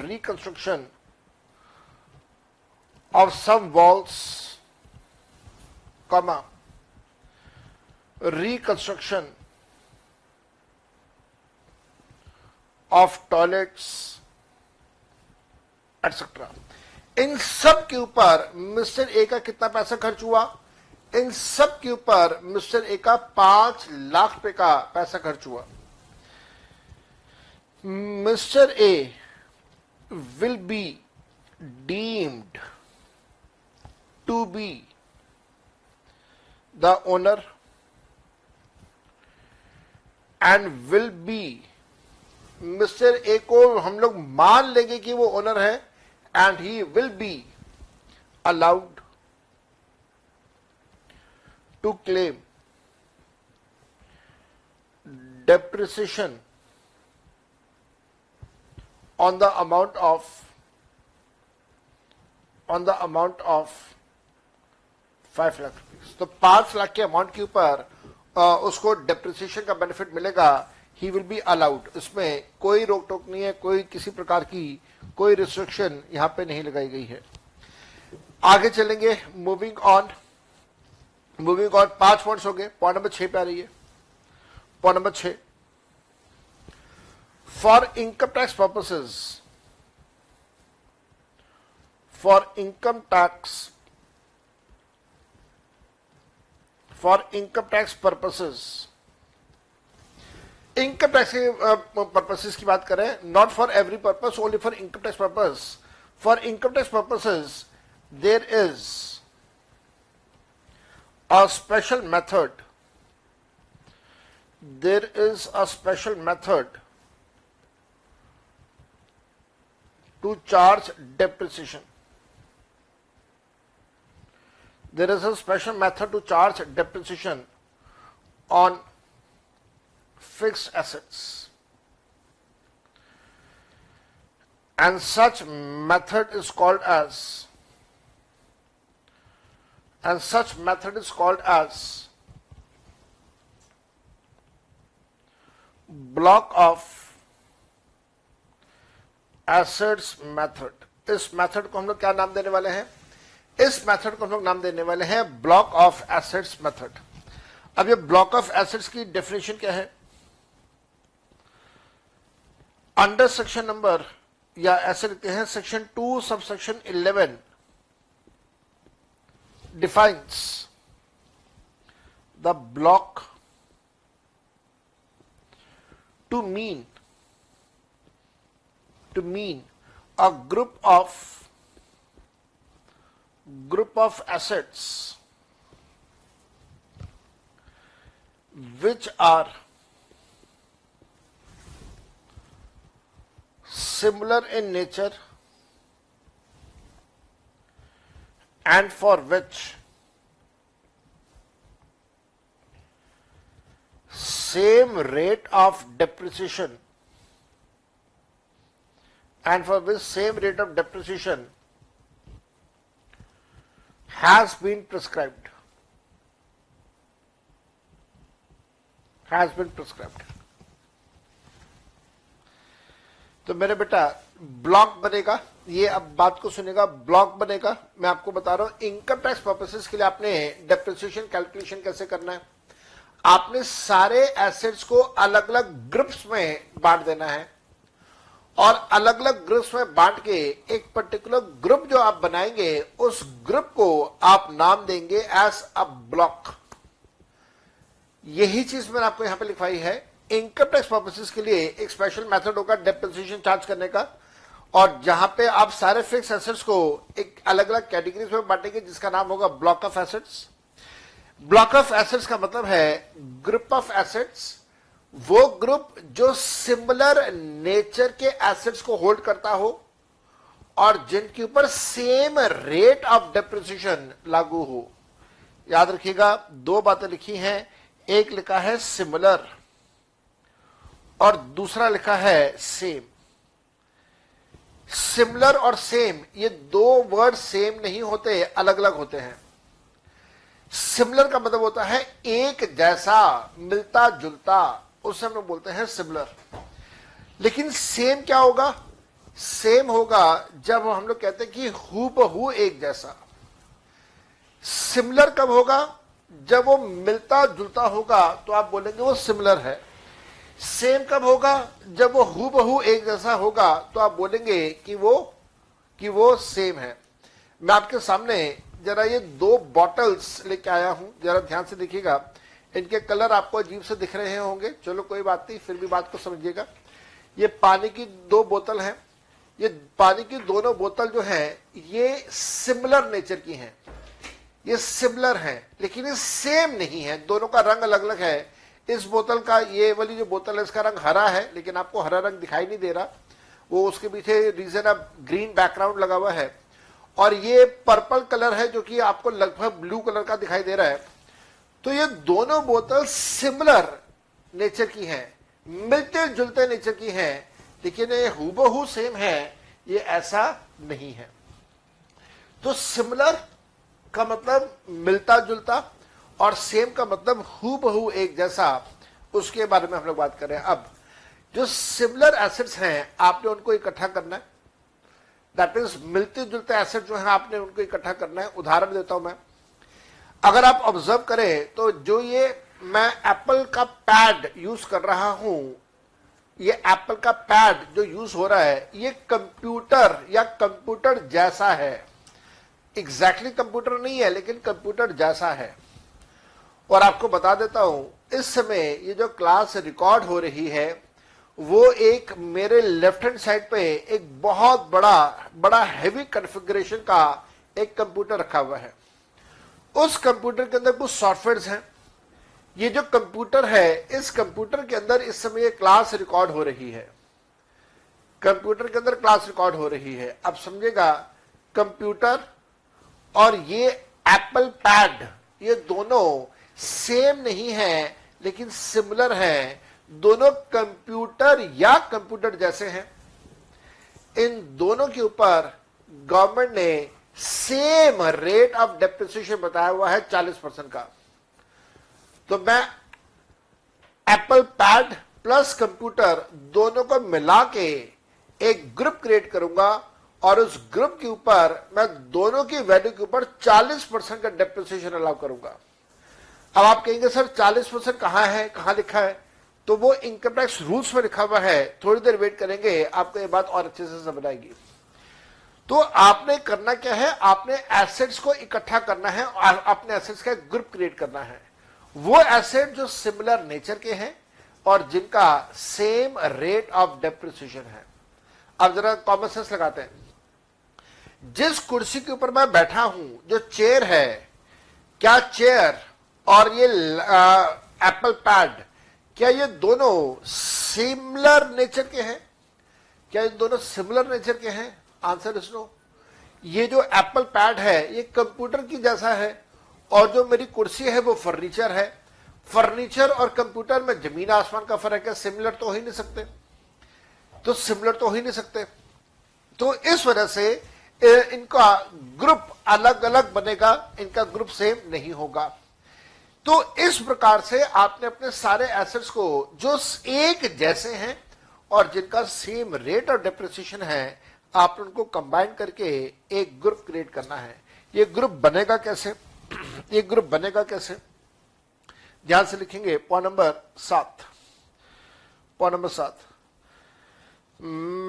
reconstruction of some walls, comma, reconstruction of toilets, etc. इन सब के ऊपर मिस्टर ए का कितना पैसा खर्च हुआ? इन सब के ऊपर मिस्टर ए का 5 लाख रुपए का पैसा खर्च हुआ। Mister A will be deemed to be the owner and will be, mister A को हम लोग मान लेंगे कि वो ओनर है, and he will be allowed to claim depreciation on the amount of 5 lakh rupees. तो 5 लाख के अमाउंट के ऊपर उसको डेप्रिसिएशन का बेनिफिट मिलेगा। ही विल बी अलाउड, इसमें कोई रोक टोक नहीं है, कोई किसी प्रकार की कोई रिस्ट्रिक्शन यहां पे नहीं लगाई गई है। आगे चलेंगे, मूविंग ऑन 5 पॉइंट्स हो गए। पॉइंट नंबर 6 पे आ रही है। Point number 6, for income tax purposes, for income tax purposes, income tax के पर्पसेस की बात करें, not for every purpose, only for income tax purpose. For income tax purposes there is a special method to charge depreciation. There is a special method to charge depreciation on fixed assets, and such method is called as block of assets method. इस मेथड को हम लोग क्या नाम देने वाले हैं? इस मेथड को हम लोग नाम देने वाले हैं ब्लॉक ऑफ एसेट्स मेथड। अब ये ब्लॉक ऑफ एसेट्स की डेफिनेशन क्या है? अंडर सेक्शन नंबर, या ऐसे लिखते हैं, section 2 subsection 11 defines the block to mean a group of assets which are similar in nature and for which same rate of depreciation has been prescribed. तो मेरे बेटा ब्लॉक बनेगा, ये अब बात को सुनेगा, ब्लॉक बनेगा। मैं आपको बता रहा हूं इनकम टैक्स पर्पसेस के लिए आपने डेप्रिसिएशन कैलकुलेशन कैसे करना है। आपने सारे एसेट्स को अलग अलग ग्रुप्स में बांट देना है, और अलग अलग ग्रुप्स में बांट के एक पर्टिकुलर ग्रुप जो आप बनाएंगे उस ग्रुप को आप नाम देंगे एज अ ब्लॉक। यही चीज मैंने आपको यहां पे लिखवाई है। इनकम टैक्स पर्पसेस के लिए एक स्पेशल मेथड होगा डेप्रिसिएशन चार्ज करने का, और जहां पे आप सारे फिक्स एसेट्स को एक अलग अलग कैटेगरीज में बांटेंगे जिसका नाम होगा block of assets. Block of assets का मतलब है ग्रुप ऑफ एसेट्स, वो ग्रुप जो सिमिलर नेचर के एसेट्स को होल्ड करता हो और जिनके ऊपर सेम रेट ऑफ डेप्रिसिएशन लागू हो। याद रखिएगा, दो बातें लिखी हैं, एक लिखा है सिमिलर और दूसरा लिखा है सेम। सिमिलर और सेम ये दो वर्ड सेम नहीं होते, अलग अलग होते हैं। सिमिलर का मतलब होता है एक जैसा, मिलता जुलता, उसे हम लोग बोलते हैं सिमिलर। लेकिन सेम क्या होगा? सेम होगा जब हम लोग कहते हैं कि हूबहू एक जैसा। सिमिलर कब होगा? जब वो मिलता जुलता होगा तो आप बोलेंगे वो सिमिलर है। सेम कब होगा? जब वो हूबहू एक जैसा होगा तो आप बोलेंगे कि वो सेम है। मैं आपके सामने जरा ये दो बॉटल्स लेके आया हूं, जरा ध्यान से देखिएगा। इनके कलर आपको अजीब से दिख रहे होंगे, चलो कोई बात नहीं, फिर भी बात को समझिएगा। ये पानी की दो बोतल हैं। ये पानी की दोनों बोतल जो हैं ये सिमिलर नेचर की हैं, ये सिमिलर हैं, लेकिन ये सेम नहीं है। दोनों का रंग अलग अलग है। इस बोतल का, ये वाली जो बोतल है, इसका रंग हरा है, लेकिन आपको हरा रंग दिखाई नहीं दे रहा, वो उसके पीछे रीजन अब ग्रीन बैकग्राउंड लगा हुआ है। और ये पर्पल कलर है जो कि आपको लगभग ब्लू कलर का दिखाई दे रहा है। तो ये दोनों बोतल सिमिलर नेचर की हैं, मिलते जुलते नेचर की हैं, लेकिन ये हूबहू सेम है, ये ऐसा नहीं है। तो सिमिलर का मतलब मिलता जुलता और सेम का मतलब हूबहू एक जैसा, उसके बारे में हम लोग बात कर रहे हैं। अब जो सिमिलर एसेट्स हैं आपने उनको इकट्ठा करना है, दैट मीन्स मिलते जुलते एसेट जो है आपने उनको इकट्ठा करना है। उदाहरण देता हूं मैं, अगर आप ऑब्जर्व करें तो जो ये मैं एप्पल का पैड यूज कर रहा हूं, ये एप्पल का पैड जो यूज हो रहा है ये कंप्यूटर या कंप्यूटर जैसा है। एग्जैक्टली कंप्यूटर नहीं है लेकिन कंप्यूटर जैसा है। और आपको बता देता हूं, इस समय ये जो क्लास रिकॉर्ड हो रही है वो एक मेरे लेफ्ट हैंड साइड पे एक बहुत बड़ा हैवी कॉन्फ़िगरेशन का एक कंप्यूटर रखा हुआ है। उस कंप्यूटर के अंदर कुछ सॉफ्टवेयर्स हैं। ये जो कंप्यूटर है, इस कंप्यूटर के अंदर इस समय ये क्लास रिकॉर्ड हो रही है। कंप्यूटर के अंदर क्लास रिकॉर्ड हो रही है। अब समझेगा, कंप्यूटर और ये एप्पल पैड, ये दोनों सेम नहीं है लेकिन सिमिलर हैं। दोनों कंप्यूटर या कंप्यूटर जैसे हैं। इन दोनों के ऊपर गवर्नमेंट ने सेम रेट ऑफ डेप्रिसिएशन बताया हुआ है 40% का। तो मैं एप्पल पैड प्लस कंप्यूटर दोनों को मिला के एक ग्रुप क्रिएट करूंगा और उस ग्रुप के ऊपर मैं दोनों की वैल्यू के ऊपर 40% का डेप्रिसिएशन अलाउ करूंगा। अब आप कहेंगे सर 40% कहां है, कहां लिखा है? तो वो इनकम टैक्स रूल्स में लिखा हुआ है। थोड़ी देर वेट करेंगे, आपको ये बात और अच्छे से समझ आएगी। तो आपने करना क्या है, आपने एसेट्स को इकट्ठा करना है और अपने एसेट्स का ग्रुप क्रिएट करना है। वो एसेट जो सिमिलर नेचर के हैं और जिनका सेम रेट ऑफ डेप्रिसिएशन है। अब जरा कॉमन सेंस लगाते हैं। जिस कुर्सी के ऊपर मैं बैठा हूं, जो चेयर है, क्या चेयर और ये एप्पल पैड, क्या ये दोनों सिमिलर नेचर के हैं? क्या ये दोनों सिमिलर नेचर के हैं? Answer is no. ये जो एप्पल पैड है ये कंप्यूटर की जैसा है और जो मेरी कुर्सी है वो फर्नीचर है। फर्नीचर और कंप्यूटर में जमीन आसमान का फर्क है। सिमिलर तो हो ही नहीं सकते, तो सिमिलर तो हो ही नहीं सकते। तो इस वजह से इनका ग्रुप अलग अलग बनेगा, इनका ग्रुप सेम नहीं होगा। तो इस प्रकार से आपने अपने सारे एसेट्स को जो एक जैसे हैं और जिनका सेम रेट ऑफ डेप्रिसिएशन है, आप उनको कंबाइन करके एक ग्रुप क्रिएट करना है। ये ग्रुप बनेगा कैसे? ये ग्रुप बनेगा कैसे? ध्यान से लिखेंगे। Point number 7, point number 7,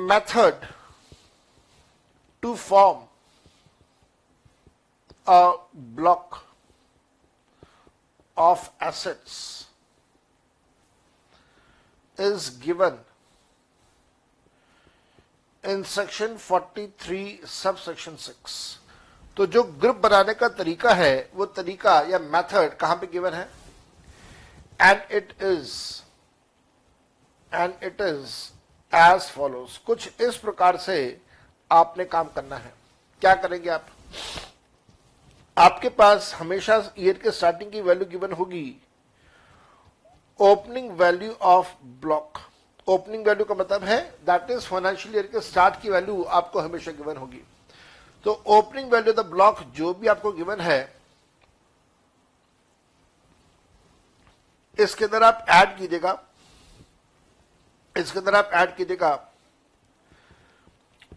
method to form a block of assets is given in section 43 subsection 6। तो जो ग्रुप बनाने का तरीका है वो तरीका या मेथड कहां पे गिवन है? and it is as follows। कुछ इस प्रकार से आपने काम करना है। क्या करेंगे आप? आपके पास हमेशा ईयर के स्टार्टिंग की वैल्यू गिवन होगी opening value of block. Opening value का मतलब है दैट इज फाइनेंशियल ईयर के स्टार्ट की वैल्यू आपको हमेशा गिवन होगी। तो ओपनिंग वैल्यू द ब्लॉक जो भी आपको गिवन है, इसके अंदर आप ऐड कीजिएगा, इसके अंदर आप ऐड कीजिएगा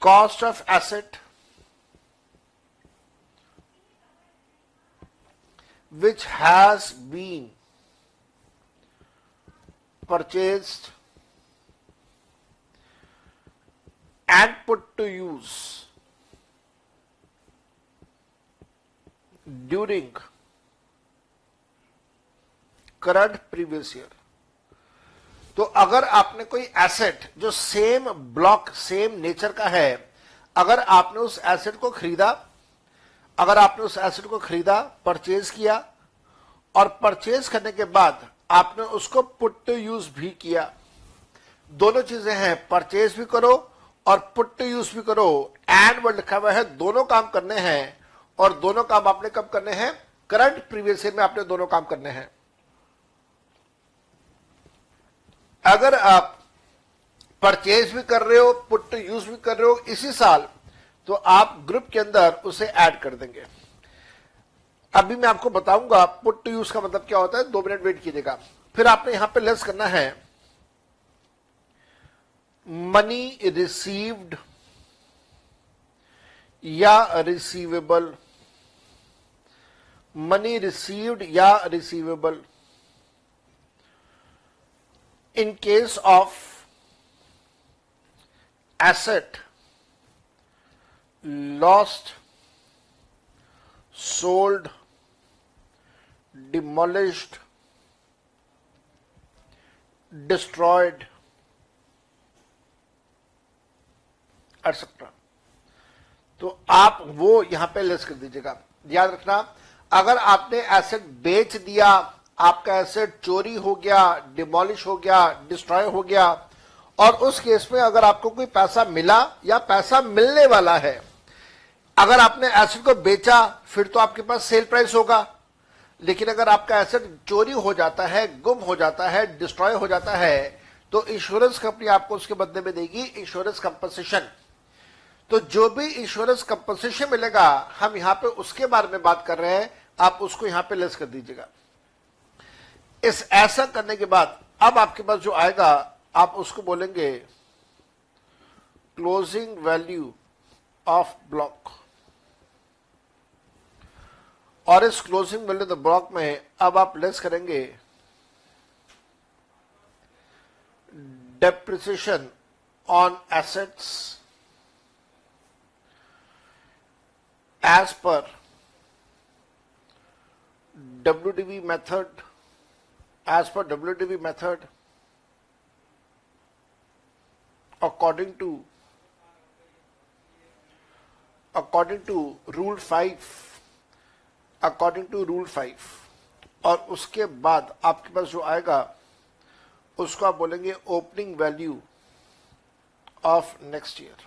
cost of asset which has been purchased and put to use during current previous year। तो अगर आपने कोई एसेट जो सेम ब्लॉक सेम नेचर का है, अगर आपने उस एसेट को खरीदा, परचेज किया और परचेज करने के बाद आपने उसको पुट टू यूज भी किया, दोनों चीजें हैं, परचेज भी करो और पुट टू यूज भी करो। एंड वर्ड लिखा हुआ है, दोनों काम करने हैं और दोनों काम आपने कब करने हैं? करंट प्रीवियस ईयर में आपने दोनों काम करने हैं। अगर आप परचेज भी कर रहे हो, पुट टू यूज भी कर रहे हो इसी साल, तो आप ग्रुप के अंदर उसे ऐड कर देंगे। अभी मैं आपको बताऊंगा पुट टू यूज का मतलब क्या होता है। 2 मिनट वेट कीजिएगा। फिर आपने यहां पे लेस करना है मनी रिसीव्ड या रिसीवेबल, मनी रिसीव्ड या receivable in case of asset lost, sold, demolished, destroyed, etc। तो आप वो यहां पे लेस कर दीजिएगा। याद रखना, अगर आपने एसेट बेच दिया, आपका एसेट चोरी हो गया, डिमोलिश हो गया, डिस्ट्रॉय हो गया और उस केस में अगर आपको कोई पैसा मिला या पैसा मिलने वाला है, अगर आपने एसेट को बेचा फिर तो आपके पास सेल प्राइस होगा, लेकिन अगर आपका एसेट चोरी हो जाता है, गुम हो जाता है, डिस्ट्रॉय हो जाता है, तो इंश्योरेंस कंपनी आपको उसके बदले में देगी इंश्योरेंस कंपनसेशन। तो जो भी इंश्योरेंस कंपनसेशन मिलेगा, हम यहां पे उसके बारे में बात कर रहे हैं, आप उसको यहां पे लेस कर दीजिएगा। इस ऐसा करने के बाद अब आपके पास जो आएगा, आप उसको बोलेंगे क्लोजिंग वैल्यू ऑफ ब्लॉक, और इस क्लोजिंग वैल्यू ऑफ ब्लॉक में अब आप लेस करेंगे depreciation on assets as per WDV method, as per WDV method, according to rule 5, according to rule 5, और उसके बाद आपके पास जो आएगा उसको आप बोलेंगे opening value of next year,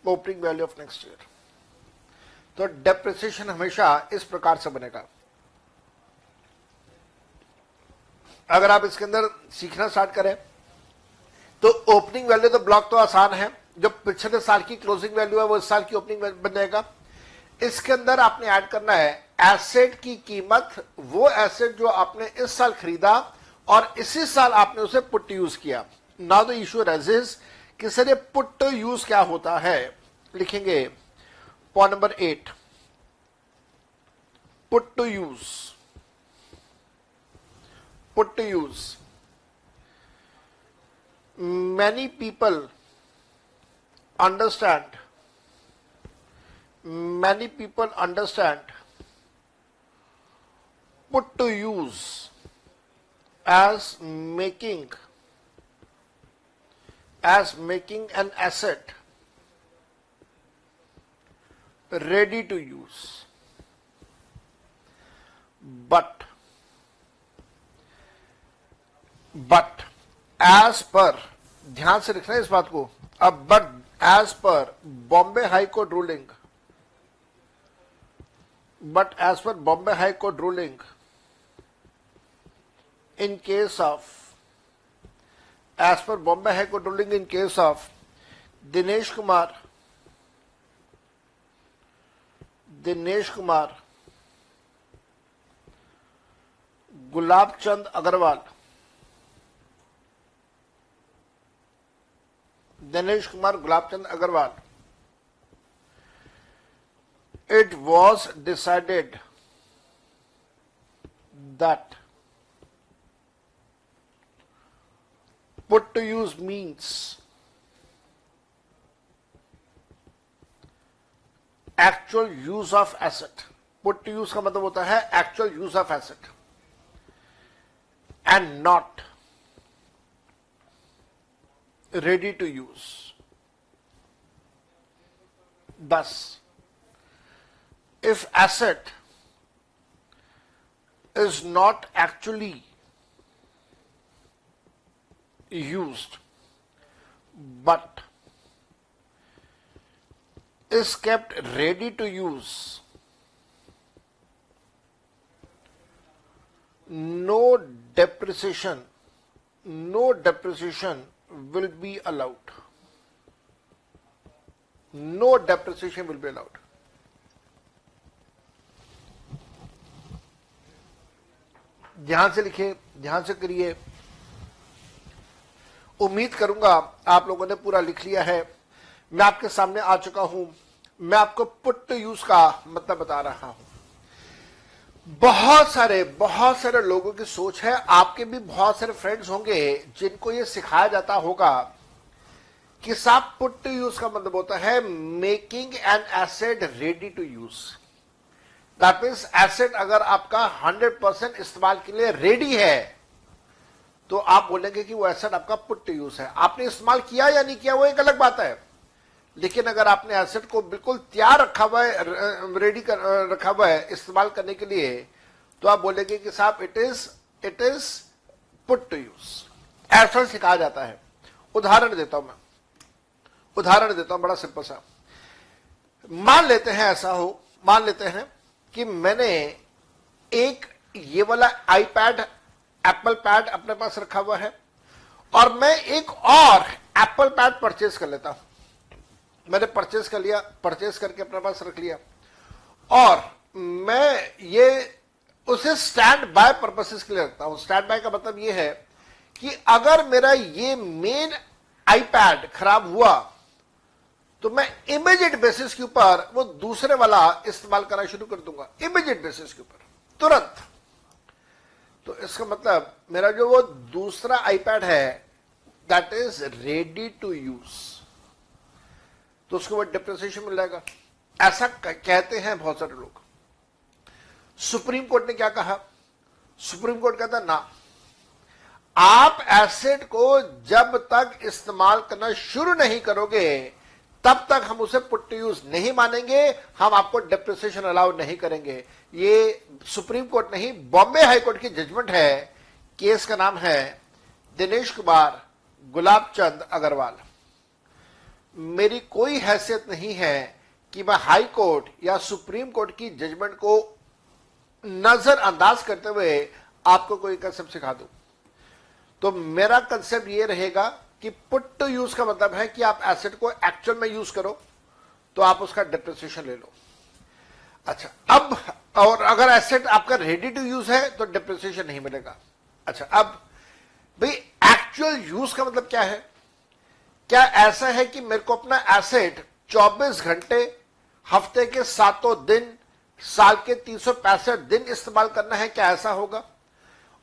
opening value of next year. तो डेप्रिसिएशन हमेशा इस प्रकार से बनेगा। अगर आप इसके अंदर सीखना स्टार्ट करें तो ओपनिंग वैल्यू तो ब्लॉक तो आसान है, जो पिछले साल की क्लोजिंग वैल्यू है वो इस साल की ओपनिंग बन जाएगा। इसके अंदर आपने ऐड करना है एसेट की कीमत, वो एसेट जो आपने इस साल खरीदा और इसी साल आपने उसे पुट टू यूज किया। नाउ द इशू अराइजेस कि सर ये पुट टू यूज क्या होता है। लिखेंगे point number 8, put to use, put to use. Many people understand, many people understand put to use as making an asset ready to use, but as per, ध्यान से लिखना है इस बात को अब, but as per Bombay High Court ruling, but as per Bombay High Court ruling, in case of, as per Bombay High Court ruling in case of Dinesh Kumar, Gulab Chand Agarwal, Dinesh Kumar Gulab Chand Agarwal, it was decided that put to use means actual use of asset. Put to use का मतलब होता है actual use of asset and not ready to use. Thus, if asset is not actually used but is kept ready to use, no depreciation will be allowed. No depreciation will be allowed. ध्यान से लिखिए, ध्यान से करिए। उम्मीद करूंगा आप लोगों ने पूरा लिख लिया है। मैं आपके सामने आ चुका हूं, मैं आपको पुट टू यूज का मतलब बता रहा हूं। बहुत सारे लोगों की सोच है, आपके भी बहुत सारे फ्रेंड्स होंगे जिनको ये सिखाया जाता होगा कि साहब पुट टू यूज का मतलब होता है making an asset ready to use. That means asset अगर आपका 100% इस्तेमाल के लिए रेडी है तो आप बोलेंगे कि वो एसेट आपका पुट टू यूज है। आपने इस्तेमाल किया या नहीं किया वो एक अलग बात है, लेकिन अगर आपने एसेट को बिल्कुल तैयार रखा हुआ है, रेडी रखा हुआ है इस्तेमाल करने के लिए, तो आप बोलेंगे कि साहब it is put to use. ऐसा सिखाया जाता है। उदाहरण देता हूं मैं, उदाहरण देता हूं बड़ा सिंपल सा। मान लेते हैं ऐसा हो, मान लेते हैं कि मैंने एक ये वाला आईपैड, एप्पल पैड अपने पास रखा हुआ है और मैं एक और एप्पल पैड परचेज कर लेता हूं। मैंने परचेज कर लिया, परचेज करके अपने पास रख लिया और मैं ये उसे स्टैंड बाय पर्पसेस के लिए रखता हूं। स्टैंड बाय का मतलब ये है कि अगर मेरा ये मेन आईपैड खराब हुआ तो मैं इमीडिएट बेसिस के ऊपर वो दूसरे वाला इस्तेमाल करना शुरू कर दूंगा, इमीडिएट बेसिस के ऊपर, तुरंत। तो इसका मतलब मेरा जो वो दूसरा आईपैड है that is ready to use, तो उसको वो डिप्रिसिएशन मिल जाएगा। ऐसा कहते हैं बहुत सारे लोग। सुप्रीम कोर्ट ने क्या कहा? सुप्रीम कोर्ट कहता ना, आप एसेट को जब तक इस्तेमाल करना शुरू नहीं करोगे तब तक हम उसे पुट टू यूज नहीं मानेंगे, हम आपको डेप्रिसिएशन अलाउ नहीं करेंगे। ये सुप्रीम कोर्ट नहीं, बॉम्बे हाई कोर्ट की जजमेंट है। केस का नाम है दिनेश कुमार गुलाबचंद अग्रवाल। मेरी कोई हैसियत नहीं है कि मैं हाई कोर्ट या सुप्रीम कोर्ट की जजमेंट को नजरअंदाज करते हुए आपको कोई कंसेप्ट सिखा दूं। तो मेरा कंसेप्ट ये रहेगा कि पुट टू यूज का मतलब है कि आप एसेट को एक्चुअल में यूज करो तो आप उसका डिप्रिसिएशन ले लो। अच्छा, अब और अगर एसेट आपका रेडी टू यूज है तो डिप्रिसिएशन नहीं मिलेगा। अच्छा, अब भाई एक्चुअल यूज का मतलब क्या है? क्या ऐसा है कि मेरे को अपना एसेट 24 घंटे, हफ्ते के 7 दिन, साल के 365 दिन इस्तेमाल करना है? क्या ऐसा होगा?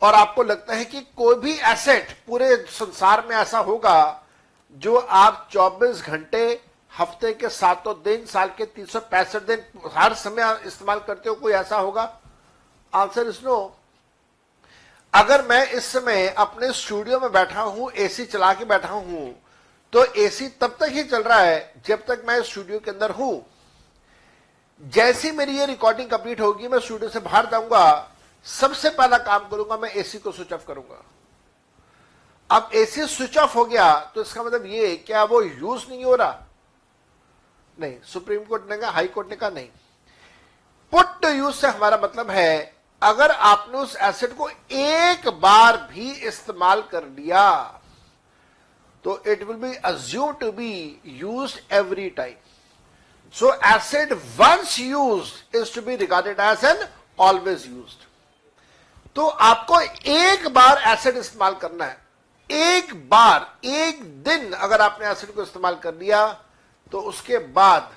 और आपको लगता है कि कोई भी एसेट पूरे संसार में ऐसा होगा जो आप 24 घंटे, हफ्ते के 7 दिन, साल के 365 दिन हर समय इस्तेमाल करते हो? कोई ऐसा होगा? Answer is no. अगर मैं इस समय अपने स्टूडियो में बैठा हूं, एसी चला के बैठा हूं, तो एसी तब तक ही चल रहा है जब तक मैं स्टूडियो के अंदर हूं। जैसी मेरी ये रिकॉर्डिंग कंप्लीट होगी, मैं स्टूडियो से बाहर जाऊंगा, सबसे पहला काम करूंगा मैं एसी को स्विच ऑफ करूंगा। अब एसी स्विच ऑफ हो गया तो इसका मतलब ये क्या वो यूज नहीं हो रहा? नहीं, सुप्रीम कोर्ट ने कहा, हाई कोर्ट ने कहा नहीं। पुट टू यूज से हमारा मतलब है अगर आपने उस एसेट को एक बार भी इस्तेमाल कर लिया तो it will be assume to be used every time. So asset once used is to be regarded as an always used. तो आपको एक बार एसेट इस्तेमाल करना है, एक बार, एक दिन अगर आपने एसेट को इस्तेमाल कर लिया तो उसके बाद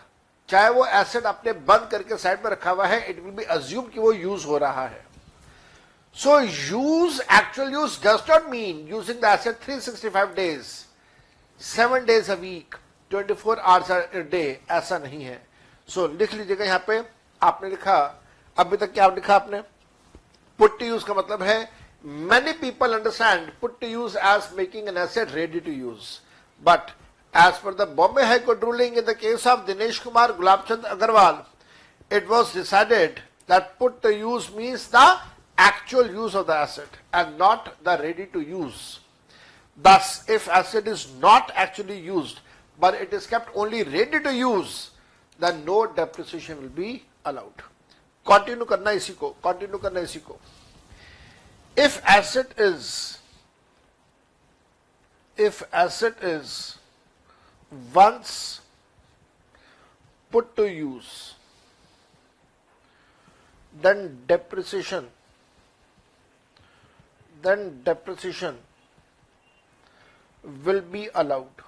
चाहे वो एसेट आपने बंद करके साइड में रखा हुआ है, इट विल बी अज्यूम कि वो यूज हो रहा है। So use, actual use does not mean using the asset 365 days, 7 days a week, 24 hours a day, ऐसा नहीं है। सो लिख लीजिएगा यहां पे, आपने लिखा, अभी तक क्या लिखा आपने? पुट टू यूज का मतलब है many people understand put to use as making an asset ready to use, but as per the Bombay High Court ruling in the case of Dinesh Kumar Gulabchand Agarwal, it was decided that put to use means the actual use of the asset and not the ready to use. Thus, if asset is not actually used but it is kept only ready to use, then no depreciation will be allowed. Continue करना इसी को, continue करना इसी को। If asset is once put to use, then depreciation will be allowed.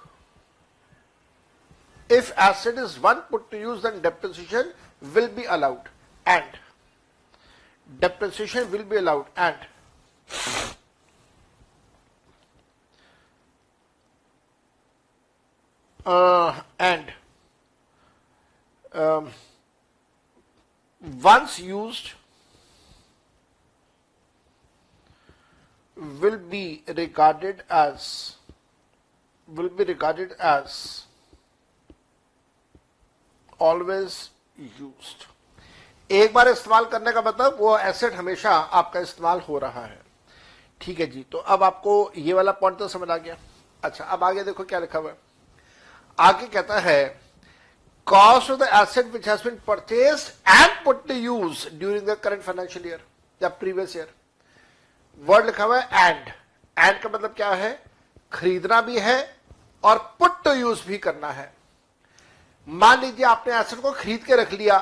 If asset is once put to use, then depreciation will be allowed, and depreciation will be allowed, and once used will be regarded as always used. एक बार इस्तेमाल करने का मतलब वो एसेट हमेशा आपका इस्तेमाल हो रहा है। ठीक है जी, तो अब आपको ये वाला पॉइंट तो समझ आ गया। अच्छा, अब आगे देखो क्या लिखा हुआ है। आगे कहता है cost of the asset which has been purchased and put to use during the current financial year या प्रीवियस ईयर। वर्ड लिखा हुआ है एंड का मतलब क्या है, खरीदना भी है और पुट टू यूज भी करना है। मान लीजिए आपने एसेट को खरीद के रख लिया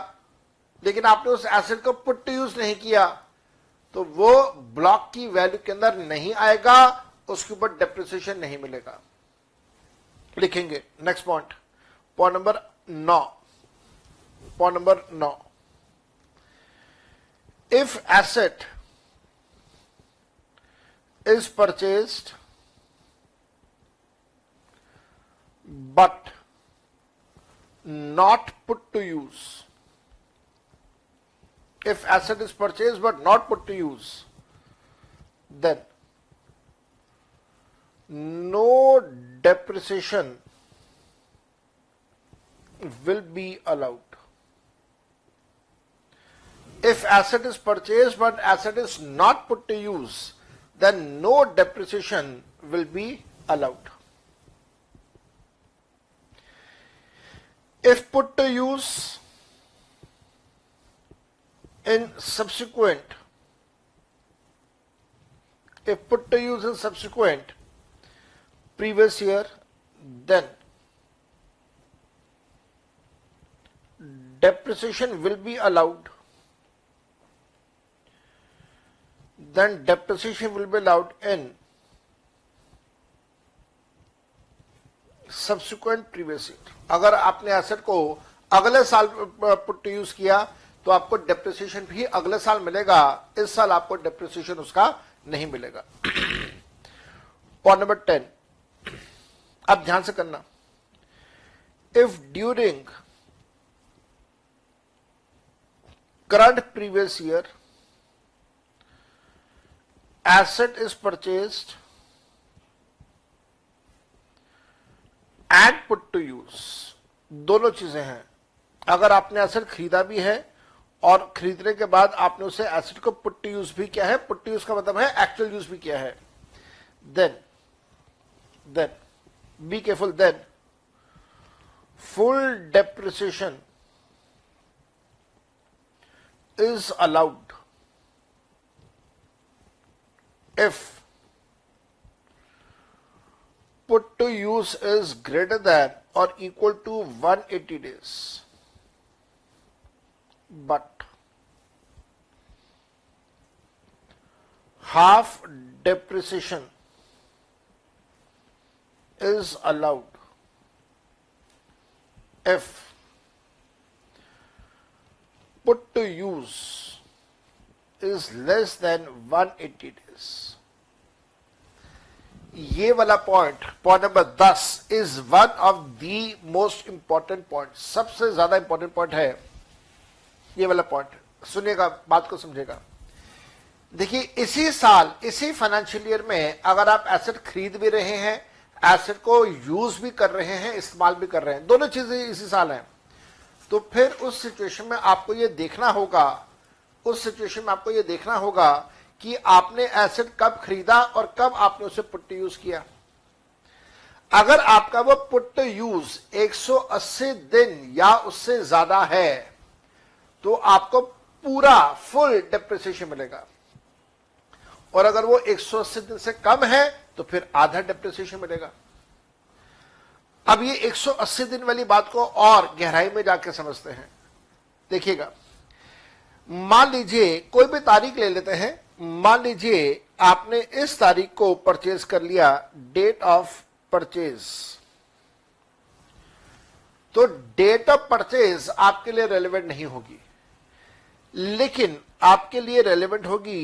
लेकिन आपने उस एसेट को पुट टू यूज नहीं किया, तो वो ब्लॉक की वैल्यू के अंदर नहीं आएगा, उसके ऊपर डेप्रिसिएशन नहीं मिलेगा। लिखेंगे next point, point number 9। Point number 9, if asset is purchased but not put to use. If asset is purchased but not put to use, then no depreciation will be allowed. If asset is purchased but asset is not put to use, then no depreciation will be allowed. If put to use in subsequent previous year, then depreciation will be allowed. Then depreciation will be allowed in subsequent previous year. अगर आपने एसेट को अगले साल पुट टू यूज किया तो आपको डेप्रिसिएशन भी अगले साल मिलेगा, इस साल आपको डेप्रिसिएशन उसका नहीं मिलेगा। पॉइंट नंबर 10, अब ध्यान से करना। If during current previous year asset is purchased and put to use, दोनों चीजें हैं। अगर आपने एसेट खरीदा भी है और खरीदने के बाद आपने उसे एसेट को पुट टू यूज भी किया है, पुट टू यूज का मतलब है एक्चुअल यूज भी किया है, then be careful, then full depreciation is allowed if put to use is greater than or equal to 180 days, but half depreciation is allowed if put to use is less than 180 days. ये वाला point number 10 is one of the most important point, सबसे ज्यादा इंपॉर्टेंट पॉइंट है ये वाला पॉइंट। सुनिएगा, बात को समझेगा। देखिए, इसी साल इसी फाइनेंशियल ईयर में अगर आप एसेट खरीद भी रहे हैं, एसेट को यूज भी कर रहे हैं, इस्तेमाल भी कर रहे हैं, दोनों चीजें इसी साल हैं, तो फिर उस सिचुएशन में आपको ये देखना होगा कि आपने एसेट कब खरीदा और कब आपने उसे पुट टू यूज किया। अगर आपका वो पुट टू यूज 180 दिन या उससे ज्यादा है तो आपको पूरा फुल डेप्रिसिएशन मिलेगा, और अगर वो 180 दिन से कम है तो फिर आधा डेप्रिसिएशन मिलेगा। अब ये 180 दिन वाली बात को और गहराई में जाके समझते हैं। देखिएगा, मान लीजिए कोई भी तारीख ले लेते हैं, मान लीजिए आपने इस तारीख को परचेज कर लिया, डेट ऑफ परचेज, तो डेट ऑफ परचेज आपके लिए रेलेवेंट नहीं होगी, लेकिन आपके लिए रेलेवेंट होगी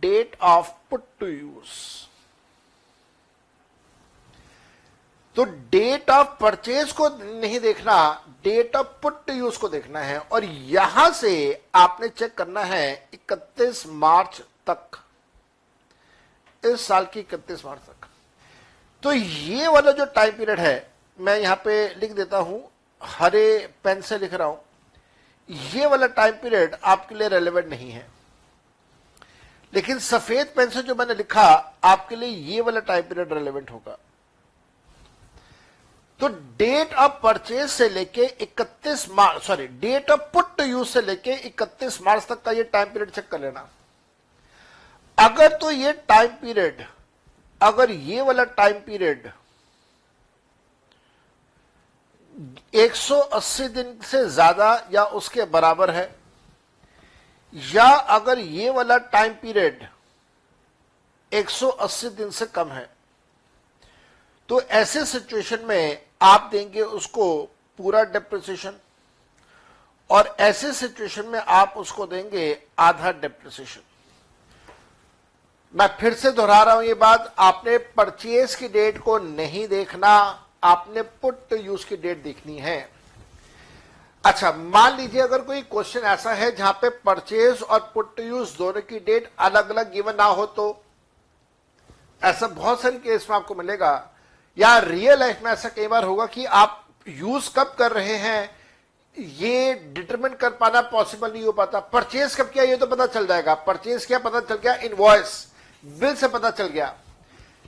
date of put to use. तो डेट ऑफ परचेज को नहीं देखना, date of put to use को देखना है, और यहां से आपने चेक करना है 31 मार्च तक, इस साल की 31 मार्च तक। तो ये वाला जो टाइम पीरियड है, मैं यहां पे लिख देता हूं, हरे पेन से लिख रहा हूं, ये वाला टाइम पीरियड आपके लिए रेलेवेंट नहीं है। लेकिन सफेद पेन से जो मैंने लिखा आपके लिए ये वाला टाइम पीरियड रेलेवेंट होगा। तो डेट ऑफ परचेज से लेके 31 March, sorry, date of put to use से लेके 31 मार्च तक का ये टाइम पीरियड चेक कर लेना। अगर तो ये टाइम पीरियड, अगर ये वाला टाइम पीरियड 180 दिन से ज्यादा या उसके बराबर है, या अगर ये वाला टाइम पीरियड 180 दिन से कम है, तो ऐसे सिचुएशन में आप देंगे उसको पूरा डेप्रिसिएशन, और ऐसे सिचुएशन में आप उसको देंगे आधा डेप्रिसिएशन। मैं फिर से दोहरा रहा हूं ये बात, आपने परचेज की डेट को नहीं देखना, आपने पुट यूज की डेट देखनी है। अच्छा, मान लीजिए अगर कोई क्वेश्चन ऐसा है जहां पे परचेज और पुट यूज दोनों की डेट अलग अलग गिवन ना हो, तो ऐसा बहुत सारे केस में आपको मिलेगा, या रियल लाइफ में ऐसा कई बार होगा कि आप यूज कब कर रहे हैं ये डिटरमिन कर पाना पॉसिबल नहीं हो पाता। परचेज कब किया ये तो पता चल जाएगा, परचेज किया पता चल गया, इनवॉइस बिल से पता चल गया,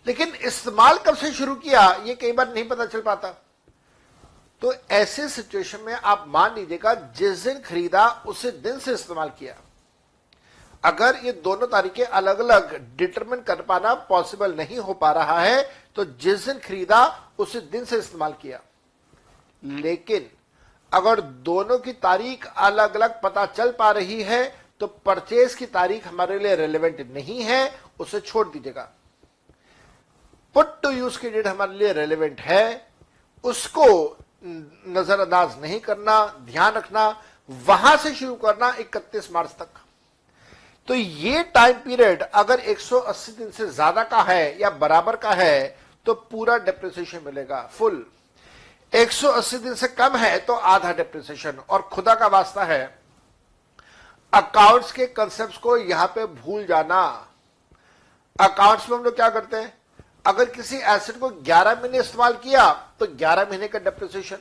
लेकिन इस्तेमाल कब से शुरू किया ये कई बार नहीं पता चल पाता। तो ऐसे सिचुएशन में आप मान लीजिएगा जिस दिन खरीदा उसी दिन से इस्तेमाल किया। अगर ये दोनों तारीखें अलग अलग डिटरमिन कर पाना पॉसिबल नहीं हो पा रहा है, तो जिस दिन खरीदा उसी दिन से इस्तेमाल किया। लेकिन अगर दोनों की तारीख अलग अलग पता चल पा रही है, तो परचेज की तारीख हमारे लिए रेलेवेंट नहीं है, उसे छोड़ दीजिएगा। पुट टू यूज की डेट हमारे लिए रेलेवेंट है, उसको नजरअंदाज नहीं करना, ध्यान रखना, वहां से शुरू करना 31 मार्च तक। तो ये टाइम पीरियड अगर 180 दिन से ज्यादा का है या बराबर का है तो पूरा डेप्रिसिएशन मिलेगा फुल। 180 दिन से कम है तो आधा डेप्रिसिएशन। और खुदा का वास्ता है, अकाउंट्स के कंसेप्ट्स को यहां पे भूल जाना। अकाउंट्स में हम लोग क्या करते हैं, अगर किसी एसेट को 11 महीने इस्तेमाल किया तो 11 महीने का डेप्रिसिएशन,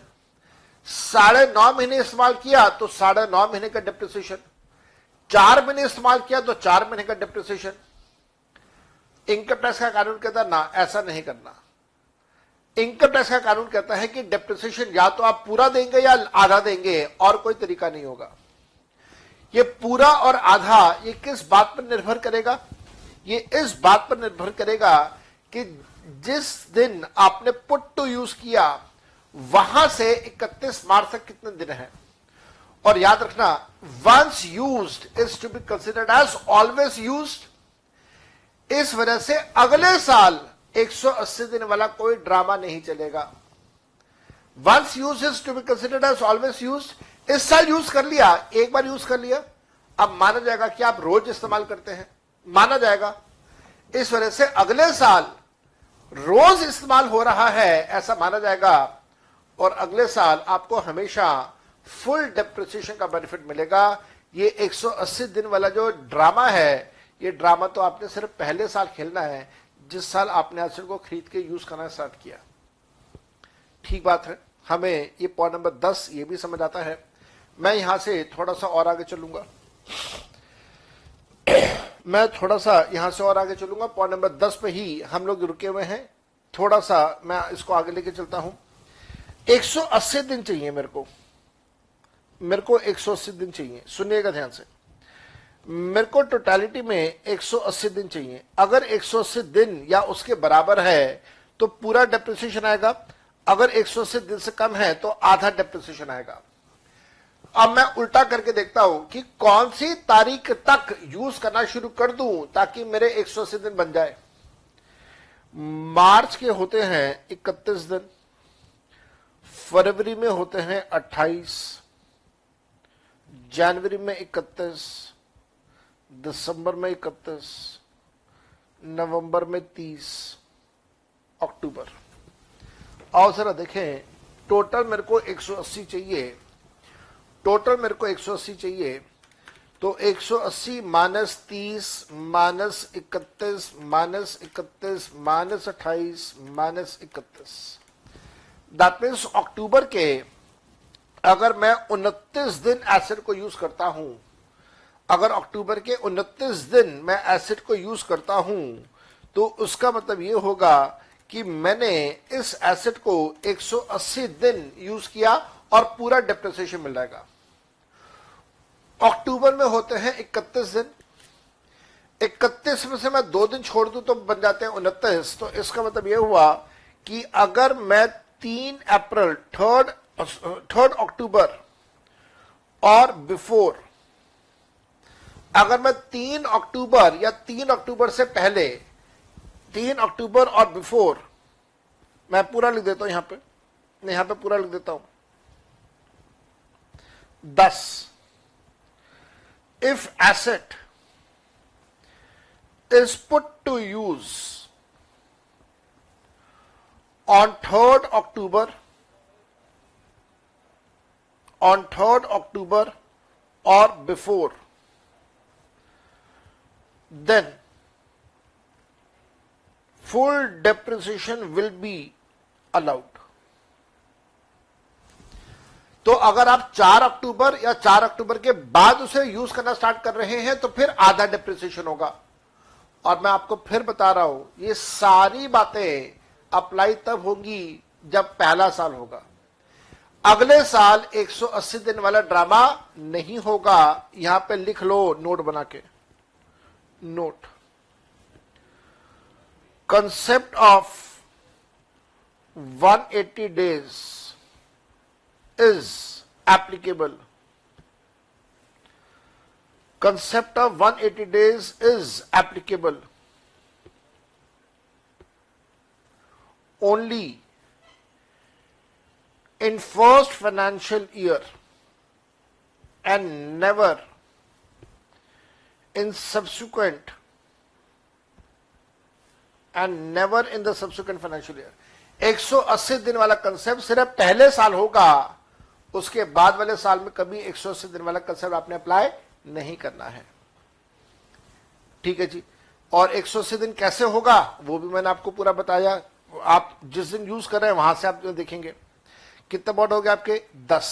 9.5 महीने इस्तेमाल किया तो 9.5 महीने का डेप्रिसिएशन, 4 महीने इस्तेमाल किया तो 4 महीने का डेप्रिसिएशन। इनकम टैक्स का कानून कहता है ना, ऐसा नहीं करना। इनकम टैक्स का कानून कहता है कि डेप्रिसिएशन या तो आप पूरा देंगे या आधा देंगे, और कोई तरीका नहीं होगा। ये पूरा और आधा ये किस बात पर निर्भर करेगा, ये इस बात पर निर्भर करेगा कि जिस दिन आपने पुट टू यूज किया वहां से 31 मार्च तक कितने दिन है। और याद रखना, once used is to be considered as always used. इस वजह से अगले साल 180 दिन वाला कोई ड्रामा नहीं चलेगा। Once use is to be considered as always used. इस साल यूज कर लिया, एक बार यूज कर लिया, अब माना जाएगा कि आप रोज इस्तेमाल करते हैं, माना जाएगा। इस वजह से अगले साल रोज इस्तेमाल हो रहा है ऐसा माना जाएगा, और अगले साल आपको हमेशा फुल डेप्रिसिएशन का बेनिफिट मिलेगा। ये 180 दिन वाला जो ड्रामा है, ये ड्रामा तो आपने सिर्फ पहले साल खेलना है जिस साल आपने एसेट को खरीद के यूज करना स्टार्ट किया। ठीक बात है, हमें ये पॉइंट नंबर 10 ये भी समझ आता है। मैं यहां से थोड़ा सा और आगे चलूंगा, मैं थोड़ा सा यहां से और आगे चलूंगा। पॉइंट नंबर 10 पे ही हम लोग रुके हुए हैं, थोड़ा सा मैं इसको आगे लेके चलता हूं। 180 दिन चाहिए मेरे को 180 दिन चाहिए। सुनिएगा ध्यान से, मेरे को टोटलिटी में 180 दिन चाहिए। अगर 180 दिन या उसके बराबर है तो पूरा डेप्रिसिएशन आएगा, अगर 180 दिन से कम है तो आधा डेप्रिसिएशन आएगा। अब मैं उल्टा करके देखता हूं कि कौन सी तारीख तक यूज करना शुरू कर दूं ताकि मेरे 180 दिन बन जाए। मार्च के होते हैं 31 दिन, फरवरी में होते हैं 28, जनवरी में 31, दिसंबर में 31, नवंबर में 30, अक्टूबर। आओ जरा देखें, टोटल मेरे को 180 चाहिए, टोटल मेरे को 180 चाहिए। तो 180 minus 30 minus 31 minus 31 minus 28 minus 31, that means October के अगर मैं 29 दिन एसेट को यूज करता हूं, अगर अक्टूबर के 29 दिन मैं एसेट को यूज करता हूं तो उसका मतलब ये होगा कि मैंने इस एसेट को 180 दिन यूज किया और पूरा डेप्रिसिएशन मिल जाएगा। अक्टूबर में होते हैं 31 दिन, 31 में से मैं 2 दिन छोड़ दूं तो बन जाते हैं 29। तो इसका मतलब यह हुआ कि अगर मैं 3 अप्रैल 3 अक्टूबर और बिफोर, अगर मैं 3 अक्टूबर या 3 अक्टूबर से पहले, 3 अक्टूबर और बिफोर, मैं पूरा लिख देता हूं यहां पे पूरा लिख देता हूं 10। If asset is put to use on 3rd October, or before, then full depreciation will be allowed। तो अगर आप 4 अक्टूबर या 4 अक्टूबर के बाद उसे यूज करना स्टार्ट कर रहे हैं तो फिर आधा डिप्रिसिएशन होगा। और मैं आपको फिर बता रहा हूं, ये सारी बातें अप्लाई तब होंगी जब पहला साल होगा। अगले साल 180 दिन वाला ड्रामा नहीं होगा। यहां पे लिख लो नोट बना के, note, concept of 180 days is applicable. Concept of 180 days is applicable only in first financial year and never in subsequent financial year। 180 दिन वाला कंसेप्ट सिर्फ पहले साल होगा, उसके बाद वाले साल में कभी 180 दिन वाला कंसेप्ट आपने अप्लाई नहीं करना है। ठीक है जी। और 180 दिन कैसे होगा वो भी मैंने आपको पूरा बताया। आप जिस दिन यूज कर रहे हैं वहां से आप देखेंगे कितने बोर्ड हो गए आपके 10।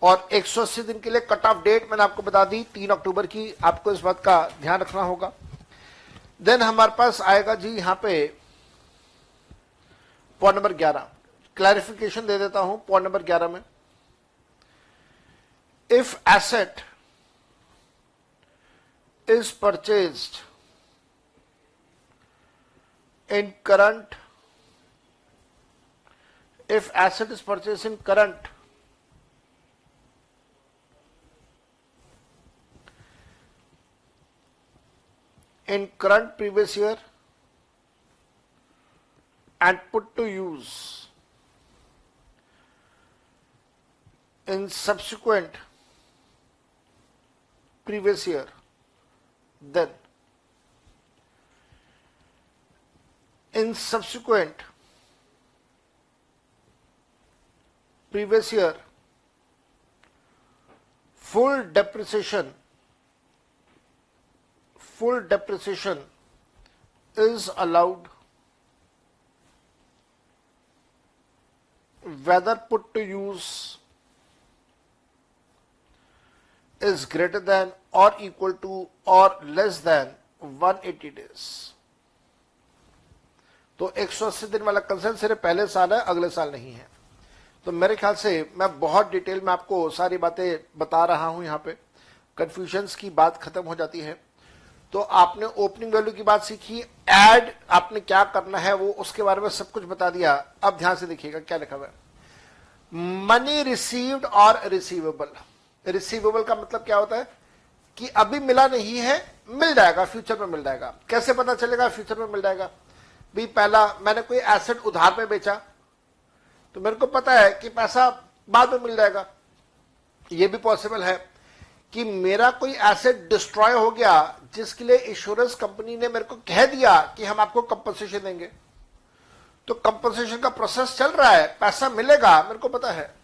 और 180 दिन के लिए कट ऑफ डेट मैंने आपको बता दी 3 अक्टूबर की। आपको इस बात का ध्यान रखना होगा। देन हमारे पास आएगा जी यहां पे पॉइंट नंबर 11। क्लैरिफिकेशन दे देता हूं पॉइंट नंबर 11 में। If asset is purchased in current, if asset is purchased in current previous year and put to use in subsequent previous year, then in subsequent previous year full depreciation is allowed whether put to use is greater than or equal to or less than 180 days। तो 180 दिन वाला कंसेप्ट सिर्फ पहले साल है, अगले साल नहीं है। तो मेरे ख्याल से मैं बहुत डिटेल में आपको सारी बातें बता रहा हूं। यहां पे कंफ्यूजन्स की बात खत्म हो जाती है। तो आपने ओपनिंग वैल्यू की बात सीखी, ऐड आपने क्या करना है वो उसके बारे में सब कुछ बता दिया। अब ध्यान से देखिएगा क्या लिखा हुआ है। मनी रिसीव्ड और रिसीवेबल। रिसीवेबल का मतलब क्या होता है कि अभी मिला नहीं है, मिल जाएगा, फ्यूचर में मिल जाएगा। कैसे पता चलेगा फ्यूचर में मिल जाएगा? भी पहला मैंने कोई एसेट उधार में बेचा तो मेरे को पता है कि पैसा बाद में मिल जाएगा। यह भी पॉसिबल है कि मेरा कोई एसेट डिस्ट्रॉय हो गया जिसके लिए इंश्योरेंस कंपनी ने मेरे को कह दिया कि हम आपको कंपनसेशन देंगे, तो कंपनसेशन का प्रोसेस चल रहा है, पैसा मिलेगा, मेरे को पता है।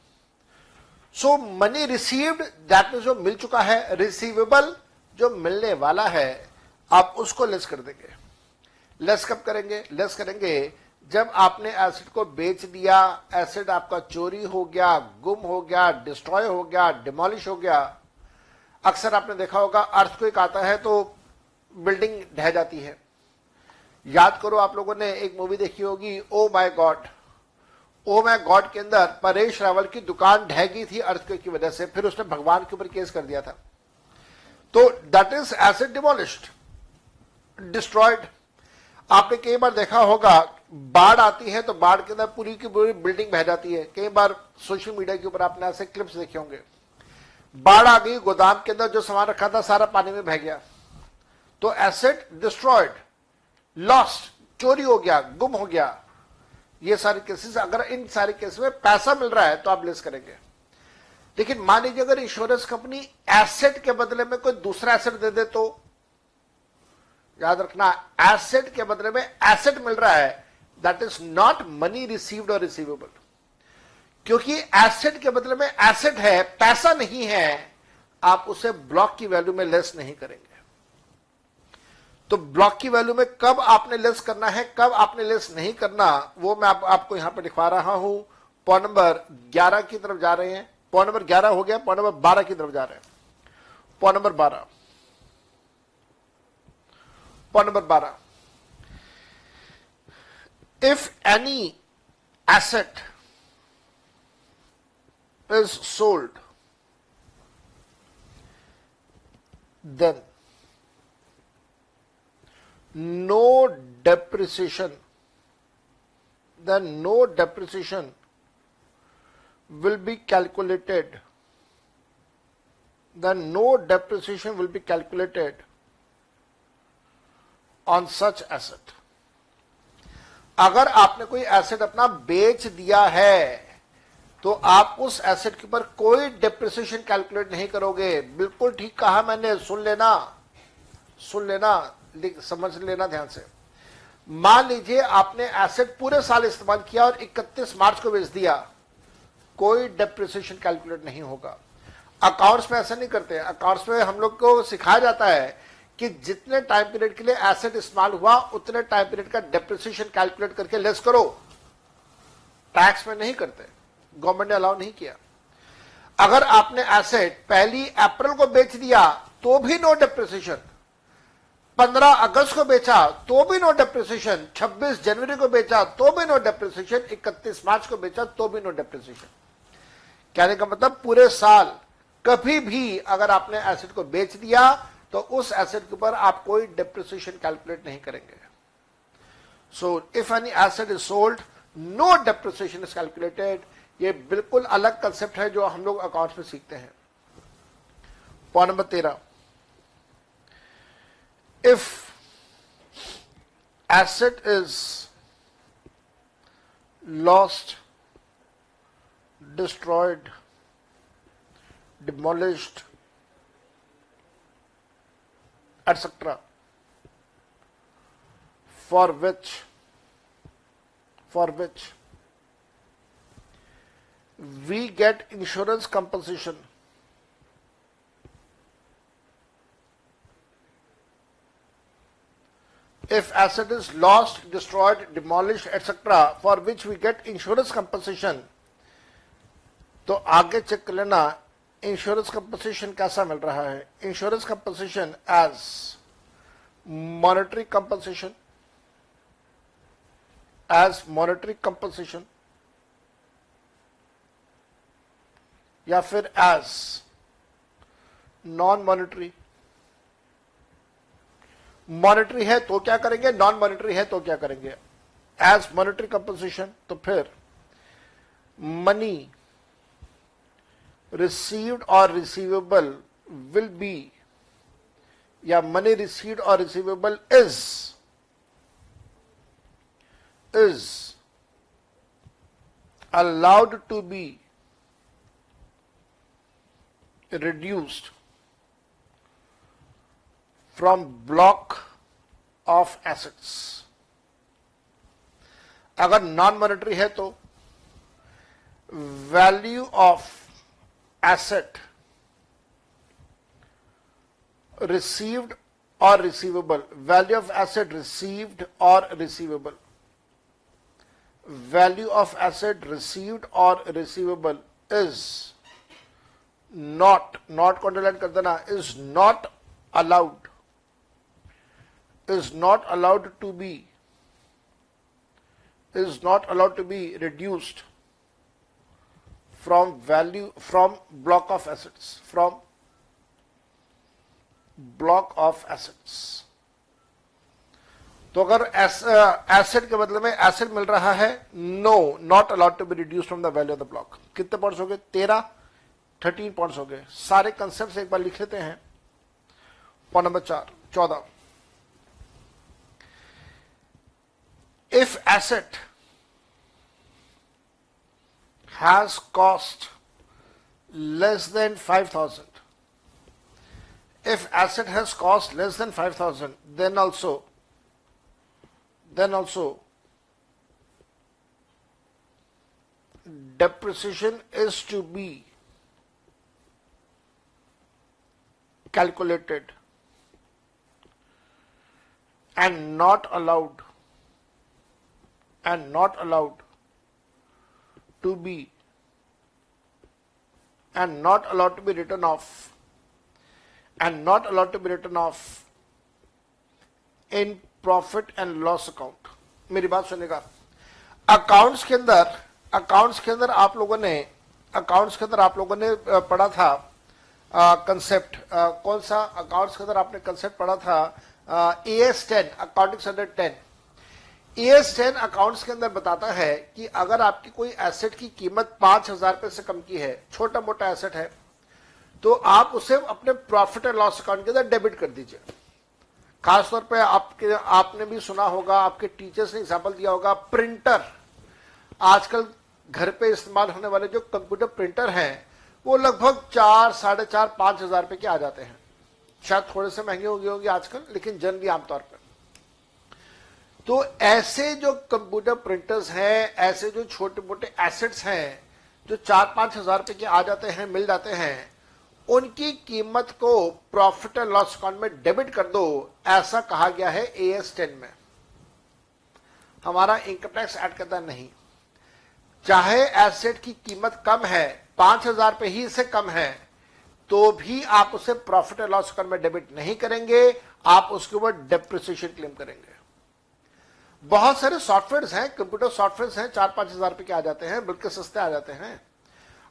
सो मनी रिसीव्ड दैट मींस जो मिल चुका है, रिसीवेबल जो मिलने वाला है, आप उसको लेस कर देंगे। लेस कब करेंगे? लेस करेंगे जब आपने एसेट को बेच दिया, एसेट आपका चोरी हो गया, गुम हो गया, डिस्ट्रॉय हो गया, डिमोलिश हो गया। अक्सर आपने देखा होगा अर्थक्वेक आता है तो बिल्डिंग ढह जाती है। याद करो, आप लोगों ने एक मूवी देखी होगी oh my God. Oh my God के अंदर परेश रावल की दुकान ढह गई थी अर्थक्वेक की वजह से, फिर उसने भगवान के ऊपर केस कर दिया था। तो that is asset demolished, destroyed. आपने कई बार देखा होगा बाढ़ आती है तो बाढ़ के अंदर पूरी की पूरी बिल्डिंग बह जाती है। कई बार सोशल मीडिया के ऊपर आपने ऐसे क्लिप्स देखे होंगे, बाढ़ आ गई, गोदाम के अंदर जो सामान रखा था सारा पानी में बह गया, तो एसेट डिस्ट्रॉयड, लॉस्ट, चोरी हो गया, गुम हो गया। ये सारे केसेस, अगर इन सारे केस में पैसा मिल रहा है तो आप लेस करेंगे। लेकिन मान लीजिए अगर इंश्योरेंस कंपनी एसेट के बदले में कोई दूसरा एसेट दे दे तो, याद रखना, एसेट के बदले में एसेट मिल रहा है, that is not money received और रिसीवेबल। क्योंकि एसेट के बदले में एसेट है, पैसा नहीं है, आप उसे ब्लॉक की वैल्यू में लेस नहीं करेंगे। तो ब्लॉक की वैल्यू में कब आपने लेस करना है, कब आपने लेस नहीं करना, वो मैं आपको यहां पर दिखा रहा हूं। पॉइंट नंबर 11 की तरफ जा रहे हैं। पॉइंट नंबर 11 हो गया, पॉइंट नंबर 12 की तरफ जा रहे हैं। Point number 12, point number 12, if any asset is sold, then no depreciation will be calculated, on such asset. अगर आपने कोई एसेट अपना बेच दिया है तो आप उस एसेट के ऊपर कोई डेप्रिसिएशन कैलकुलेट नहीं करोगे। बिल्कुल ठीक कहा मैंने, सुन लेना, समझ लेना ध्यान से। मान लीजिए आपने एसेट पूरे साल इस्तेमाल किया और 31 मार्च को बेच दिया, कोई डेप्रिसिएशन कैलकुलेट नहीं होगा। अकाउंट्स में ऐसा नहीं करते। अकाउंट्स में हम लोग को सिखाया जाता है कि जितने टाइम पीरियड के लिए एसेट इस्तेमाल हुआ उतने टाइम पीरियड का डेप्रिसिएशन कैलकुलेट करके लेस करो। टैक्स में नहीं करते, गवर्नमेंट ने अलाउ नहीं किया। अगर आपने एसेट 1 अप्रैल को बेच दिया तो भी नो डेप्रिसिएशन, 15 अगस्त को बेचा तो भी नो डेप्रिसिएशन, 26 जनवरी को बेचा तो भी नो डेप्रिसिएशन, 31 मार्च को बेचा तो भी नो डेप्रिसिएशन। कहने का मतलब पूरे साल कभी भी अगर आपने एसेट को बेच दिया तो उस एसेट के ऊपर आप कोई डेप्रिसिएशन कैलकुलेट नहीं करेंगे। So if any asset is sold, no depreciation is calculated. ये बिल्कुल अलग कंसेप्ट है जो हम लोग अकाउंट्स में सीखते हैं। Point number 13, if asset is lost, destroyed, demolished, etcetera, for which we get insurance compensation, if asset is lost, destroyed, demolished, etc., for which we get insurance compensation, तो आगे चेक कर लेना इंश्योरेंस कंपनसेशन कैसा मिल रहा है। Insurance compensation as monetary compensation, या फिर एज नॉन मॉनेटरी। मॉनेटरी है तो क्या करेंगे, नॉन मॉनेटरी है तो क्या करेंगे। एज मॉनेटरी कंपनसेशन तो फिर मनी रिसीव्ड और रिसीवेबल विल बी, या मनी रिसीव्ड और receivable is allowed to be reduced from block of assets। अगर नॉन मॉनेटरी है तो वैल्यू ऑफ एसेट रिसीव्ड और receivable, value of asset received और receivable, value of asset received or receivable is not को अंडरलाइन कर देना, is not allowed to be reduced from block of assets, तो अगर एसेट के बदले में एसेट मिल रहा है, no, not allowed to be reduce from the value of the block. कितने पॉइंट्स हो गए? 13 पॉइंट्स हो गए। सारे कंसेप्ट एक बार लिख लेते हैं। Point number 14, if asset has cost less than 5,000, if asset has cost less than 5,000, then also depreciation is to be calculated and not allowed to be written off in profit and loss account. मेरी बात सुनिएगा, अकाउंट्स के अंदर आप लोगों ने पढ़ा था कंसेप्ट, कौन सा? अकाउंट्स के अंदर आपने कंसेप्ट पढ़ा था AS 10, accounting standard 10। AS 10 accounts के अंदर बताता है कि अगर आपकी कोई एसेट की कीमत 5,000 रुपए से कम की है, छोटा मोटा एसेट है, तो आप उसे अपने प्रॉफिट एंड लॉस अकाउंट के अंदर डेबिट कर दीजिए। खासतौर पे आपने भी सुना होगा, आपके टीचर्स ने एग्जाम्पल दिया होगा, प्रिंटर। आजकल घर पे इस्तेमाल होने वाले जो कंप्यूटर प्रिंटर हैं, वो लगभग 4, 4,500, 5,000 रुपए के आ जाते हैं। शायद थोड़े से महंगे हो गए होंगे आजकल, लेकिन जनरली आमतौर पर। तो ऐसे जो कंप्यूटर प्रिंटर्स हैं, ऐसे जो छोटे मोटे एसेट्स हैं जो 4-5 हजार रुपए के आ जाते हैं, मिल जाते हैं, उनकी कीमत को प्रॉफिट एंड लॉस अकाउंट में डेबिट कर दो, ऐसा कहा गया है AS 10 में। हमारा इनकम टैक्स ऐड करता नहीं। चाहे एसेट की कीमत कम है, 5,000 रुपए ही से कम है, तो भी आप उसे प्रॉफिट एंड लॉस अकाउंट में डेबिट नहीं करेंगे, आप उसके ऊपर डेप्रिसिएशन क्लेम करेंगे। बहुत सारे सॉफ्टवेयर हैं, कंप्यूटर सॉफ्टवेयर हैं, 4-5 हजार रुपए के आ जाते हैं, बिल्कुल सस्ते आ जाते हैं।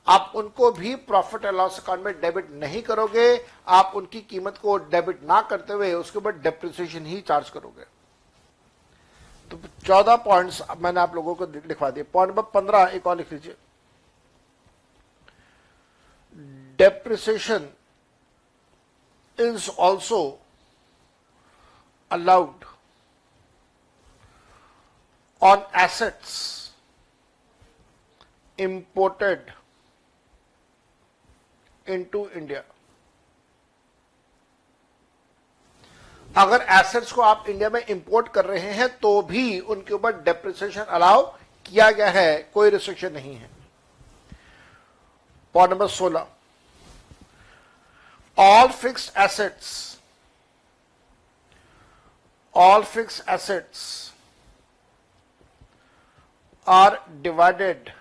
आप उनको भी प्रॉफिट एंड लॉस अकाउंट में डेबिट नहीं करोगे, आप उनकी कीमत को डेबिट ना करते हुए उसके ऊपर डेप्रिसिएशन ही चार्ज करोगे। तो 14 पॉइंट्स मैंने आप लोगों को लिखवा दिए। पॉइंट नंबर 15 एक और लिख लीजिए। Depreciation is also allowed on assets imported into India। अगर एसेट्स को आप इंडिया में इंपोर्ट कर रहे हैं तो भी उनके ऊपर डेप्रिसिएशन अलाउ किया गया है, कोई रिस्ट्रिक्शन नहीं है। Point number 16, all fixed assets are divided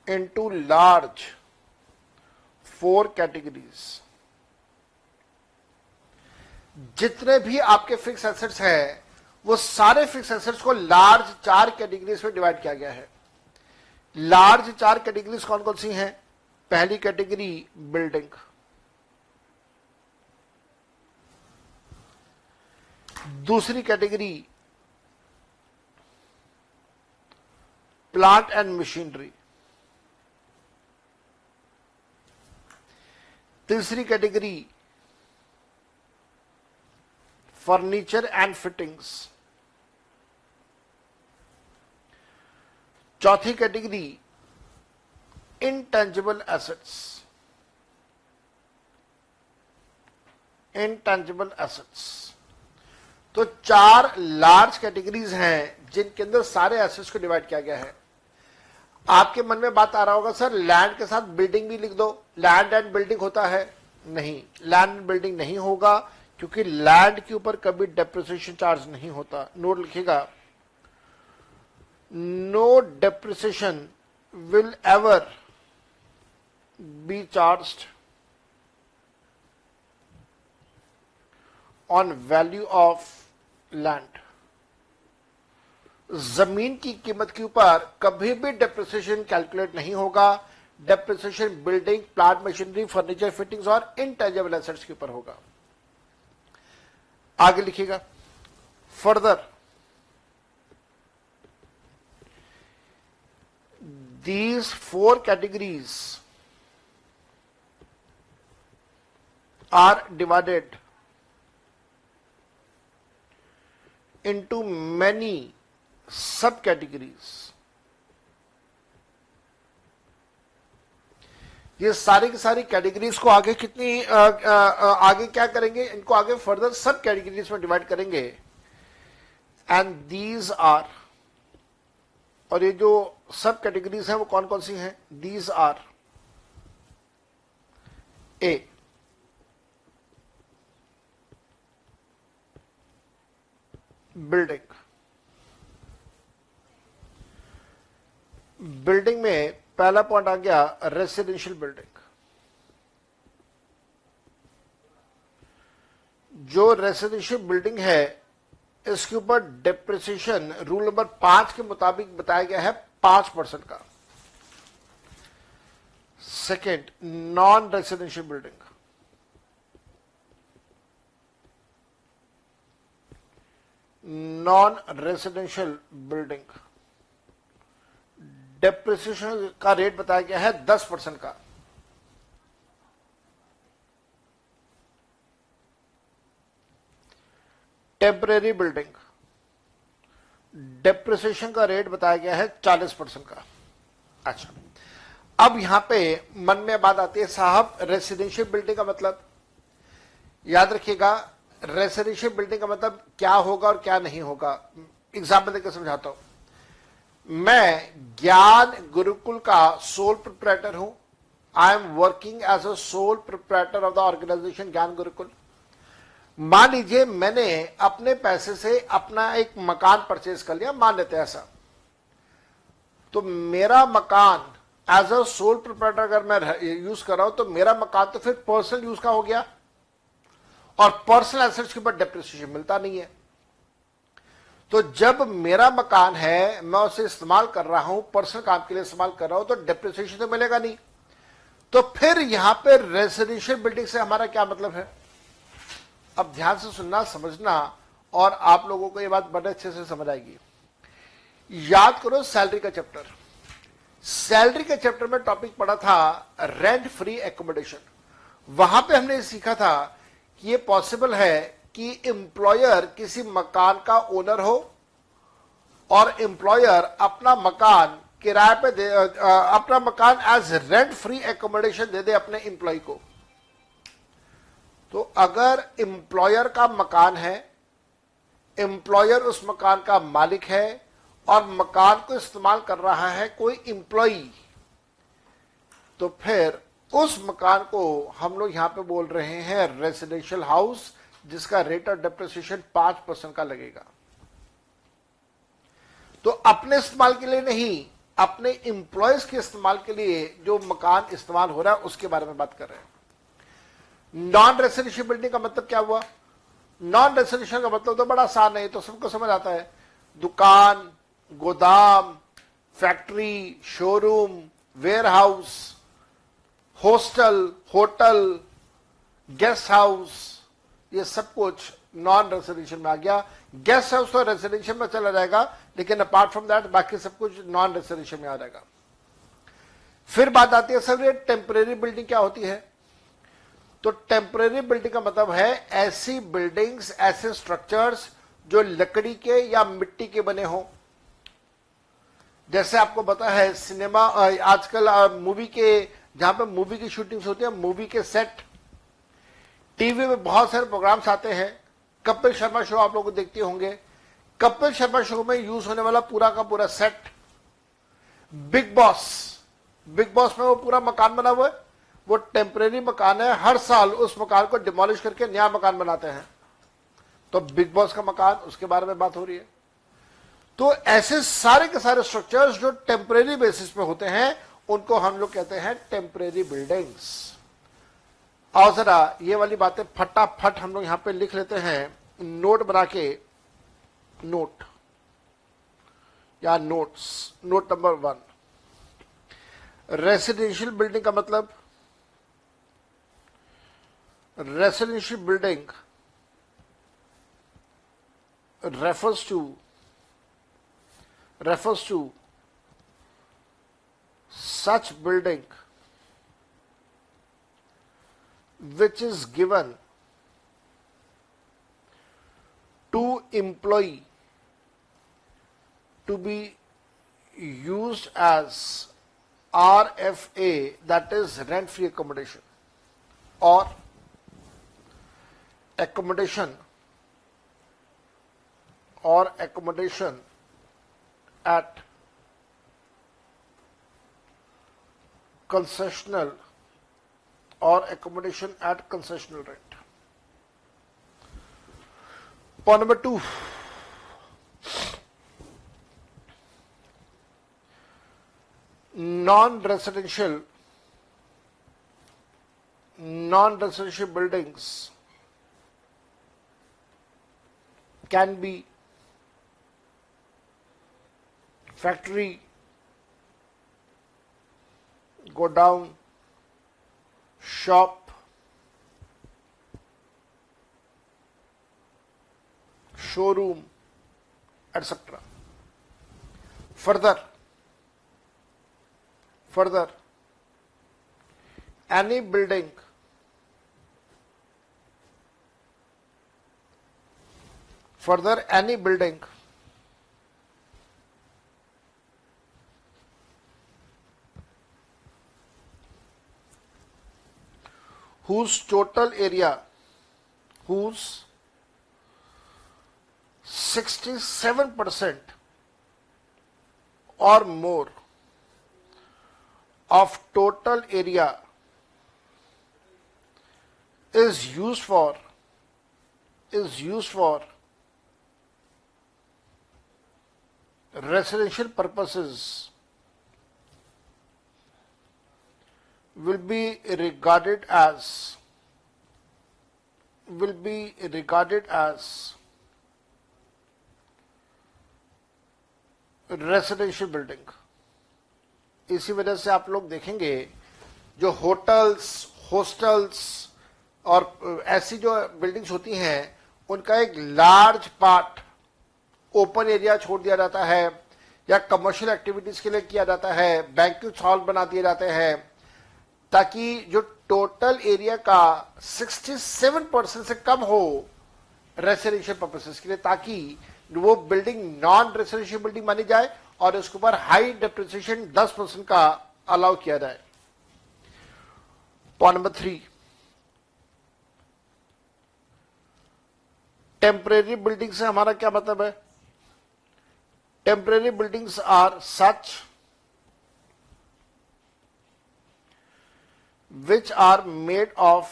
into large 4 categories। जितने भी आपके फिक्स एसेट्स हैं, वो सारे फिक्स एसेट्स को लार्ज 4 कैटेगरीज में डिवाइड किया गया है। लार्ज 4 कैटेगरीज कौन कौन सी हैं? पहली कैटेगरी बिल्डिंग, दूसरी कैटेगरी प्लांट एंड मशीनरी, तीसरी कैटेगरी फर्नीचर एंड फिटिंग्स, चौथी कैटेगरी इंटेंजिबल एसेट्स। तो 4 लार्ज कैटेगरीज हैं जिनके अंदर सारे एसेट्स को डिवाइड किया गया है। आपके मन में बात आ रहा होगा, सर लैंड के साथ बिल्डिंग भी लिख दो, लैंड एंड बिल्डिंग होता है? नहीं, लैंड एंड बिल्डिंग नहीं होगा, क्योंकि लैंड के ऊपर कभी डेप्रिसिएशन चार्ज नहीं होता। नोट लिखिएगा, no depreciation will ever be charged on value of land। जमीन की कीमत के ऊपर कभी भी डेप्रिसिएशन कैलकुलेट नहीं होगा। Depreciation building, plant, machinery, furniture, fittings और इनटेंजिबल एसेट्स के ऊपर होगा। आगे लिखिएगा, further these four categories are divided into many subcategories। ये सारी की सारी कैटेगरीज को आगे कितनी आगे क्या करेंगे, इनको आगे फर्दर सब कैटेगरीज में डिवाइड करेंगे। एंड दीज आर, और ये जो सब कैटेगरीज हैं वो कौन कौन सी हैं? These are A, building. Building में पहला पॉइंट आ गया रेसिडेंशियल बिल्डिंग। जो रेसिडेंशियल बिल्डिंग है इसके ऊपर डेप्रिसिएशन रूल नंबर 5 के मुताबिक बताया गया है 5% का। Second, non residential building. Non residential building depreciation का रेट बताया गया है 10% का। टेम्परेरी बिल्डिंग डेप्रिसिएशन का रेट बताया गया है 40% का। अच्छा, अब यहां पे मन में बात आती है, साहब रेसिडेंशियल बिल्डिंग का मतलब, याद रखिएगा रेसिडेंशियल बिल्डिंग का मतलब क्या होगा और क्या नहीं होगा। एग्जाम्पल देकर समझाता हूं। मैं ज्ञान गुरुकुल का सोल प्रोप्राइटर हूं। I am working as a sole proprietor of the organisation Gyan Gurukul. मान लीजिए मैंने अपने पैसे से अपना एक मकान परचेज कर लिया, मान लेते हैं ऐसा। तो मेरा मकान एज अ सोल प्रोप्राइटर अगर मैं यूज कर रहा हूं तो मेरा मकान तो फिर पर्सनल यूज का हो गया, और पर्सनल एसेट्स के ऊपर डेप्रिसिएशन मिलता नहीं है। तो जब मेरा मकान है, मैं उसे इस्तेमाल कर रहा हूं, पर्सनल काम के लिए इस्तेमाल कर रहा हूं, तो डेप्रिसिएशन तो मिलेगा नहीं। तो फिर यहां पे रेजिडेंशियल बिल्डिंग से हमारा क्या मतलब है? अब ध्यान से सुनना, समझना, और आप लोगों को यह बात बड़े अच्छे से समझ आएगी। याद करो सैलरी का चैप्टर। सैलरी के चैप्टर में टॉपिक पढ़ा था रेंट फ्री एकोमोडेशन। वहां पे हमने सीखा था कि ये पॉसिबल है कि एम्प्लॉयर किसी मकान का ओनर हो और एम्प्लॉयर अपना मकान किराए पे दे, अपना मकान एज रेंट फ्री एकोमोडेशन दे दे अपने एम्प्लॉय को। तो अगर एम्प्लॉयर का मकान है, एम्प्लॉयर उस मकान का मालिक है और मकान को इस्तेमाल कर रहा है कोई एम्प्लॉई, तो फिर उस मकान को हम लोग यहां पे बोल रहे हैं रेजिडेंशियल हाउस, जिसका रेट ऑफ डेप्रिसिएशन 5% का लगेगा। तो अपने इस्तेमाल के लिए नहीं, अपने एम्प्लॉयज के इस्तेमाल के लिए जो मकान इस्तेमाल हो रहा है उसके बारे में बात कर रहे हैं। नॉन रेजिडेंशियल बिल्डिंग का मतलब क्या हुआ? नॉन रेजिडेंशियल का मतलब तो बड़ा आसान है, तो सबको समझ आता है। दुकान, गोदाम, factory, showroom, warehouse, hostel, hotel, guest house, ये सब कुछ नॉन रेजिडेंशियल में आ गया। गेस्ट हाउस तो रेजिडेंशियल में चला जाएगा, लेकिन अपार्ट फ्रॉम दैट बाकी सब कुछ नॉन रेजिडेंशियल में आ जाएगा। फिर बात आती है सर ये टेम्परेरी बिल्डिंग क्या होती है? तो टेम्परेरी बिल्डिंग का मतलब है ऐसी बिल्डिंग्स, ऐसे स्ट्रक्चर्स जो लकड़ी के या मिट्टी के बने हों। जैसे आपको पता है सिनेमा, आजकल मूवी के, जहां पे मूवी की शूटिंग्स होती है, मूवी के सेट, टीवी में बहुत सारे प्रोग्राम्स आते हैं। कपिल शर्मा शो आप लोग देखते होंगे। कपिल शर्मा शो में यूज होने वाला पूरा का पूरा सेट, बिग बॉस में वो पूरा मकान बना हुआ है, वो टेम्परेरी मकान है। हर साल उस मकान को डिमोलिश करके नया मकान बनाते हैं। तो बिग बॉस का मकान, उसके बारे में बात हो रही है। तो ऐसे सारे के सारे स्ट्रक्चर्स जो टेम्परेरी बेसिस पे होते हैं उनको हम लोग कहते हैं टेम्परेरी बिल्डिंग्स। और जरा ये वाली बातें फटाफट हम लोग यहां पे लिख लेते हैं, नोट बना के, नोट या notes. Note number 1, residential building का मतलब, residential building refers to such building which is given to employee to be used as RFA, that is rent free accommodation, or accommodation at concessional rent. Point number 2, non-residential buildings can be factory, godown, shop, showroom, etc. Further, any building whose total area, whose 67% or more of total area is used for residential purposes will be regarded as residential building. इसी वजह से आप लोग देखेंगे जो होटल्स, हॉस्टल्स और ऐसी जो बिल्डिंग्स होती हैं उनका एक लार्ज पार्ट ओपन एरिया छोड़ दिया जाता है या कमर्शियल एक्टिविटीज के लिए किया जाता है, बैंक्वेट हॉल बना दिए जाते हैं, ताकि जो टोटल एरिया का 67% से कम हो रेसिडेंशियल पर्पसेस के लिए, ताकि वो बिल्डिंग नॉन रेसिडेंशियल बिल्डिंग मानी जाए और उसके ऊपर हाई डेप्रिसिएशन 10% का अलाउ किया जाए। पॉइंट नंबर 3, टेम्परेरी बिल्डिंग से हमारा क्या मतलब है? Temporary buildings are such which are made of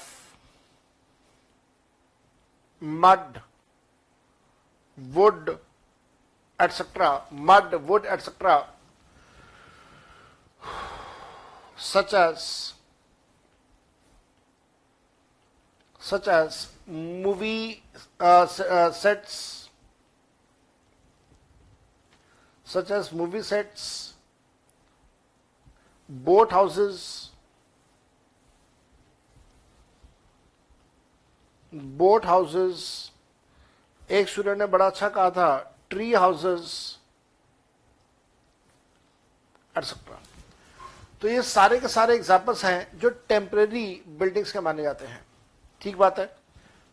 mud, wood, etc. Mud, wood, etc. Such as movie sets, boat houses, एक स्टूडेंट ने बड़ा अच्छा कहा था, ट्री हाउसेस एटसेट्रा। तो ये सारे के सारे एग्जांपल्स हैं जो टेम्परेरी बिल्डिंग्स के माने जाते हैं। ठीक बात है।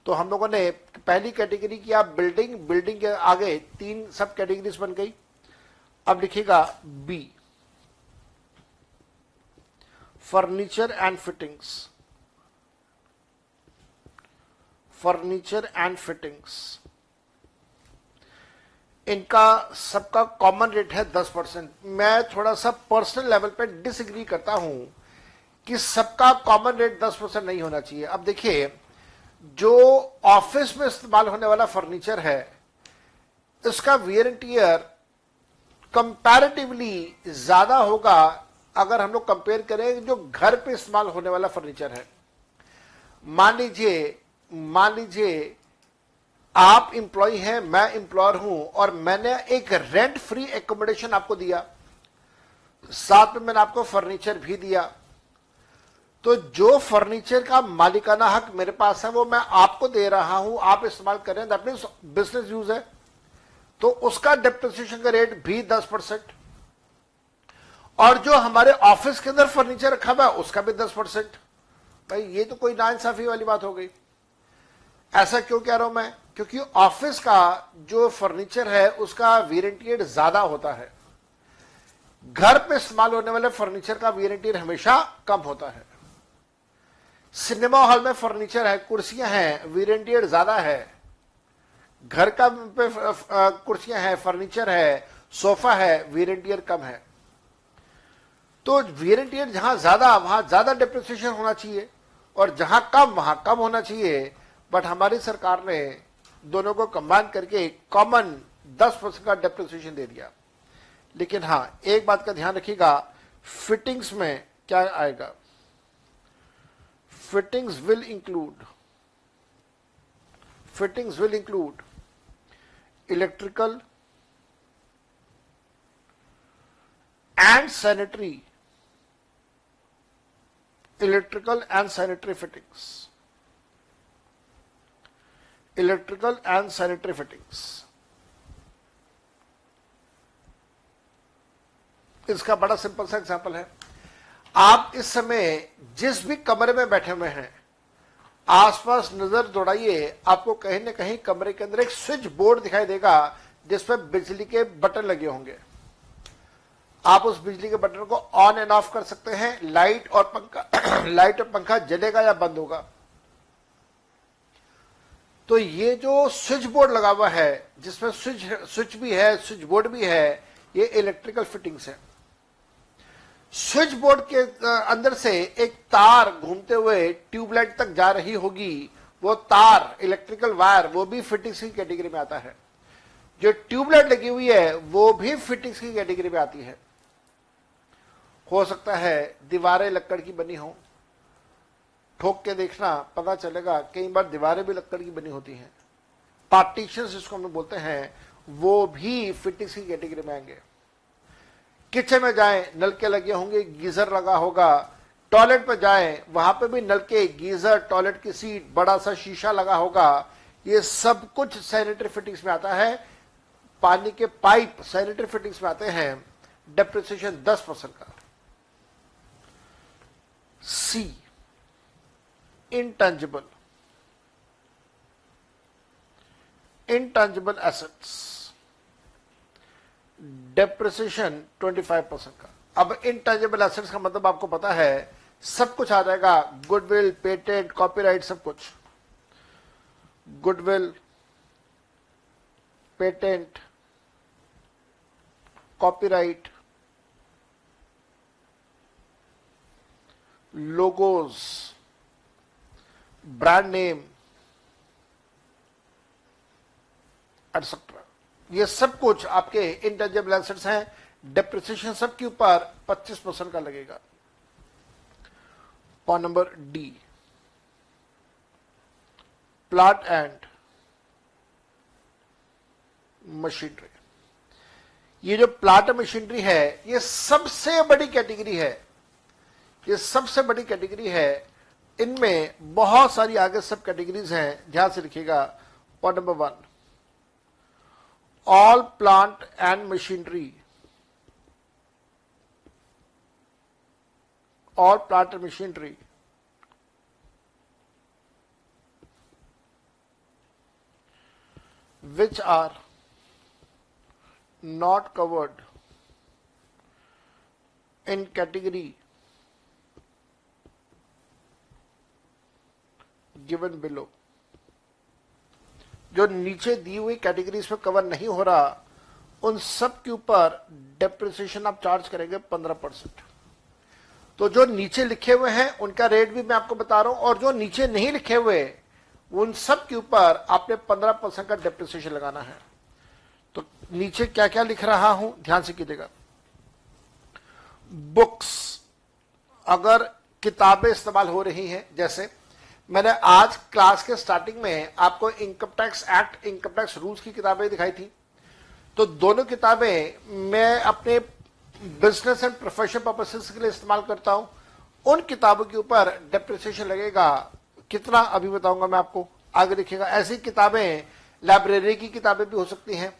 तो हम लोगों ने पहली कैटेगरी किया बिल्डिंग के आगे 3 सब कैटेगरीज बन गई। अब लिखिएगा बी, फर्नीचर एंड फिटिंग्स। इनका सबका कॉमन रेट है 10%। मैं थोड़ा सा पर्सनल लेवल पे डिसएग्री करता हूं कि सबका कॉमन रेट 10% नहीं होना चाहिए। अब देखिए, जो ऑफिस में इस्तेमाल होने वाला फर्नीचर है इसका वियर एंड टियर कंपैरेटिवली ज्यादा होगा अगर हम लोग कंपेयर करें जो घर पे इस्तेमाल होने वाला फर्नीचर है, मान लीजिए आप इंप्लॉय हैं, मैं इंप्लॉयर हूं, और मैंने एक रेंट फ्री एकोमोडेशन आपको दिया, साथ में मैंने आपको फर्नीचर भी दिया, तो जो फर्नीचर का मालिकाना हक मेरे पास है वो मैं आपको दे रहा हूं, आप इस्तेमाल करें, दैट मीन्स बिजनेस यूज है, तो उसका डेप्रिसिएशन का रेट भी 10%। और जो हमारे ऑफिस के अंदर फर्नीचर रखा हुआ है उसका भी 10%। भाई ये तो कोई नाइंसाफी वाली बात हो गई। ऐसा क्यों कह रहा हूं मैं? क्योंकि ऑफिस का जो फर्नीचर है उसका वारंटी ज्यादा होता है, घर पे इस्तेमाल होने वाले फर्नीचर का वारंटी हमेशा कम होता है। सिनेमा हॉल में फर्नीचर है, कुर्सियां हैं, वारंटी ज्यादा है। घर का कुर्सियां हैं, फर्नीचर है, सोफा है, वारंटी कम है। तो वारंटी जहां ज्यादा वहां ज्यादा डेप्रिसिएशन होना चाहिए, और जहां कम वहां कम होना चाहिए। बट हमारी सरकार ने दोनों को कंबाइन करके कॉमन 10% का डेप्रिसिएशन दे दिया। लेकिन हां, एक बात का ध्यान रखिएगा, फिटिंग्स में क्या आएगा? fittings will include electrical and sanitary fittings, इसका बड़ा सिंपल सा एग्जांपल है। आप इस समय जिस भी कमरे में बैठे हुए हैं, आसपास नजर दौड़ाइए, आपको कहीं ना कहीं कमरे के अंदर एक स्विच बोर्ड दिखाई देगा जिसमें बिजली के बटन लगे होंगे। आप उस बिजली के बटन को ऑन एंड ऑफ कर सकते हैं। लाइट और पंखा जलेगा या बंद होगा। तो ये जो स्विच बोर्ड लगा हुआ है, जिसमें स्विच भी है, स्विच बोर्ड भी है, ये इलेक्ट्रिकल फिटिंग्स है। स्विच बोर्ड के अंदर से एक तार घूमते हुए ट्यूबलाइट तक जा रही होगी, वो तार, इलेक्ट्रिकल वायर, वो भी फिटिंग्स की कैटेगरी में आता है। जो ट्यूबलाइट लगी हुई है वो भी फिटिंग्स की कैटेगरी में आती है। हो सकता है दीवारें लकड़ की बनी हो, ठोक के देखना पता चलेगा कई बार दीवारें भी लकड़ की बनी होती हैं। पार्टीशंस जिसको हम बोलते हैं, वो भी फिटिंग्स की कैटेगरी में आएंगे। किचन में जाएं, नलके लगे होंगे, गीजर लगा होगा। टॉयलेट पे जाएं, वहां पे भी नलके, गीजर, टॉयलेट की सीट, बड़ा सा शीशा लगा होगा। ये सब कुछ सैनिटरी फिटिंग्स में आता है। पानी के पाइप सैनिटरी फिटिंग्स में आते हैं। डेप्रिसिएशन 10% का। सी, इंटेंजिबल एसेट्स, डेप्रिसिएशन 25% का। अब इंटेंजिबल एसेट्स का मतलब आपको पता है, सब कुछ आ जाएगा, गुडविल, पेटेंट, कॉपीराइट, सब कुछ। Goodwill, patent, copyright, logos, brand name, etcetera, ये सब कुछ आपके इंटेंजिबल एसेट्स हैं। डेप्रिसिएशन सबके ऊपर 25% का लगेगा। Point number D, plant and machinery. ये जो प्लांट मशीनरी है, ये सबसे बड़ी कैटेगरी है। ये सबसे बड़ी कैटेगरी है। इनमें बहुत सारी आगे सब कैटेगरीज हैं, ध्यान से लिखिएगा। Point number 1, all plant and machinery, which are not covered in category given below, जो नीचे दी हुई कैटेगरीज में कवर नहीं हो रहा, उन सब के ऊपर डेप्रिसिएशन आप चार्ज करेंगे 15%। तो जो नीचे लिखे हुए हैं उनका रेट भी मैं आपको बता रहा हूं, और जो नीचे नहीं लिखे हुए उन सब के ऊपर आपने 15% का डेप्रिसिएशन लगाना है। तो नीचे क्या क्या लिख रहा हूं, ध्यान से कीजिएगा। बुक्स, अगर किताबें इस्तेमाल हो रही हैं, जैसे मैंने आज क्लास के स्टार्टिंग में आपको income tax act, income tax rules की किताबें दिखाई थी, तो दोनों किताबें मैं अपने बिजनेस एंड प्रोफेशनल पर्पसेस के लिए इस्तेमाल करता हूं। उन किताबों के ऊपर डेप्रिसिएशन लगेगा कितना, अभी बताऊंगा मैं आपको, आगे देखिएगा। ऐसी किताबें लाइब्रेरी की किताबें भी हो सकती हैं।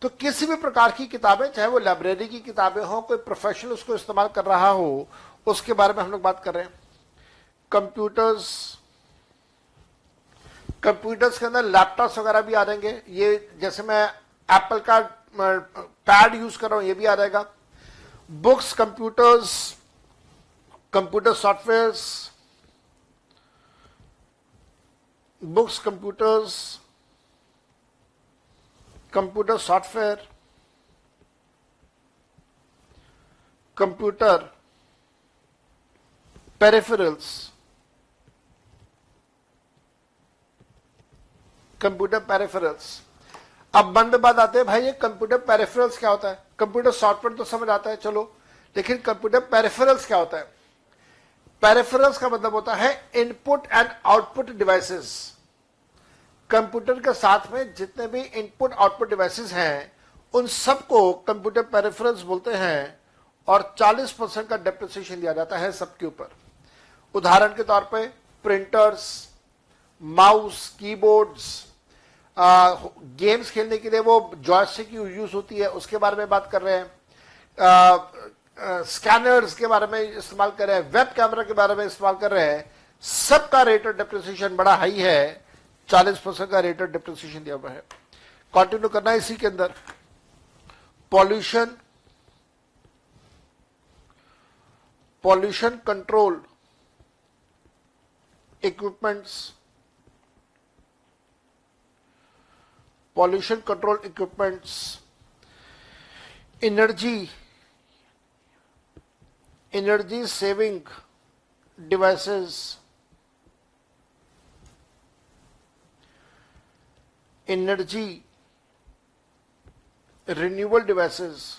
तो किसी भी प्रकार की किताबें, चाहे वो लाइब्रेरी की किताबें हो, कोई प्रोफेशनल उसको इस्तेमाल कर रहा हो, उसके बारे में हम लोग बात कर रहे हैं। कंप्यूटर्स, कंप्यूटर्स के अंदर लैपटॉप्स वगैरह भी आ जाएंगे। ये जैसे मैं एप्पल का पैड यूज कर रहा हूं, ये भी आ जाएगा। Books, computers, computer softwares, books, computers, computer software, computer peripherals, computer peripherals. अब मन में बात आते हैं, भाई ये कंप्यूटर पेरिफेरल्स क्या होता है? कंप्यूटर सॉफ्टवेयर तो समझ आता है, चलो, लेकिन कंप्यूटर पेरिफेरल्स क्या होता है? पेरिफेरल्स का मतलब होता है input and output devices. Computer के साथ में जितने भी इनपुट आउटपुट डिवाइसेस हैं, उन सबको कंप्यूटर पेरिफेरल्स बोलते हैं, और 40% का डेप्रिसिएशन दिया जाता है सबके ऊपर। उदाहरण के तौर पे प्रिंटर्स, माउस, कीबोर्ड्स, गेम्स खेलने के लिए वो जॉयस्टिक यूज होती है, उसके बारे में बात कर रहे हैं। स्कैनर्स के बारे में इस्तेमाल कर रहे हैं, वेब कैमरा के बारे में इस्तेमाल कर रहे हैं। सबका रेट ऑफ डेप्रिसिएशन बड़ा हाई है, 40% का रेट ऑफ डेप्रिसिएशन दिया हुआ है। कंटिन्यू करना है इसी के अंदर। Pollution, pollution control equipments, pollution control equipments, energy saving devices, energy renewable devices,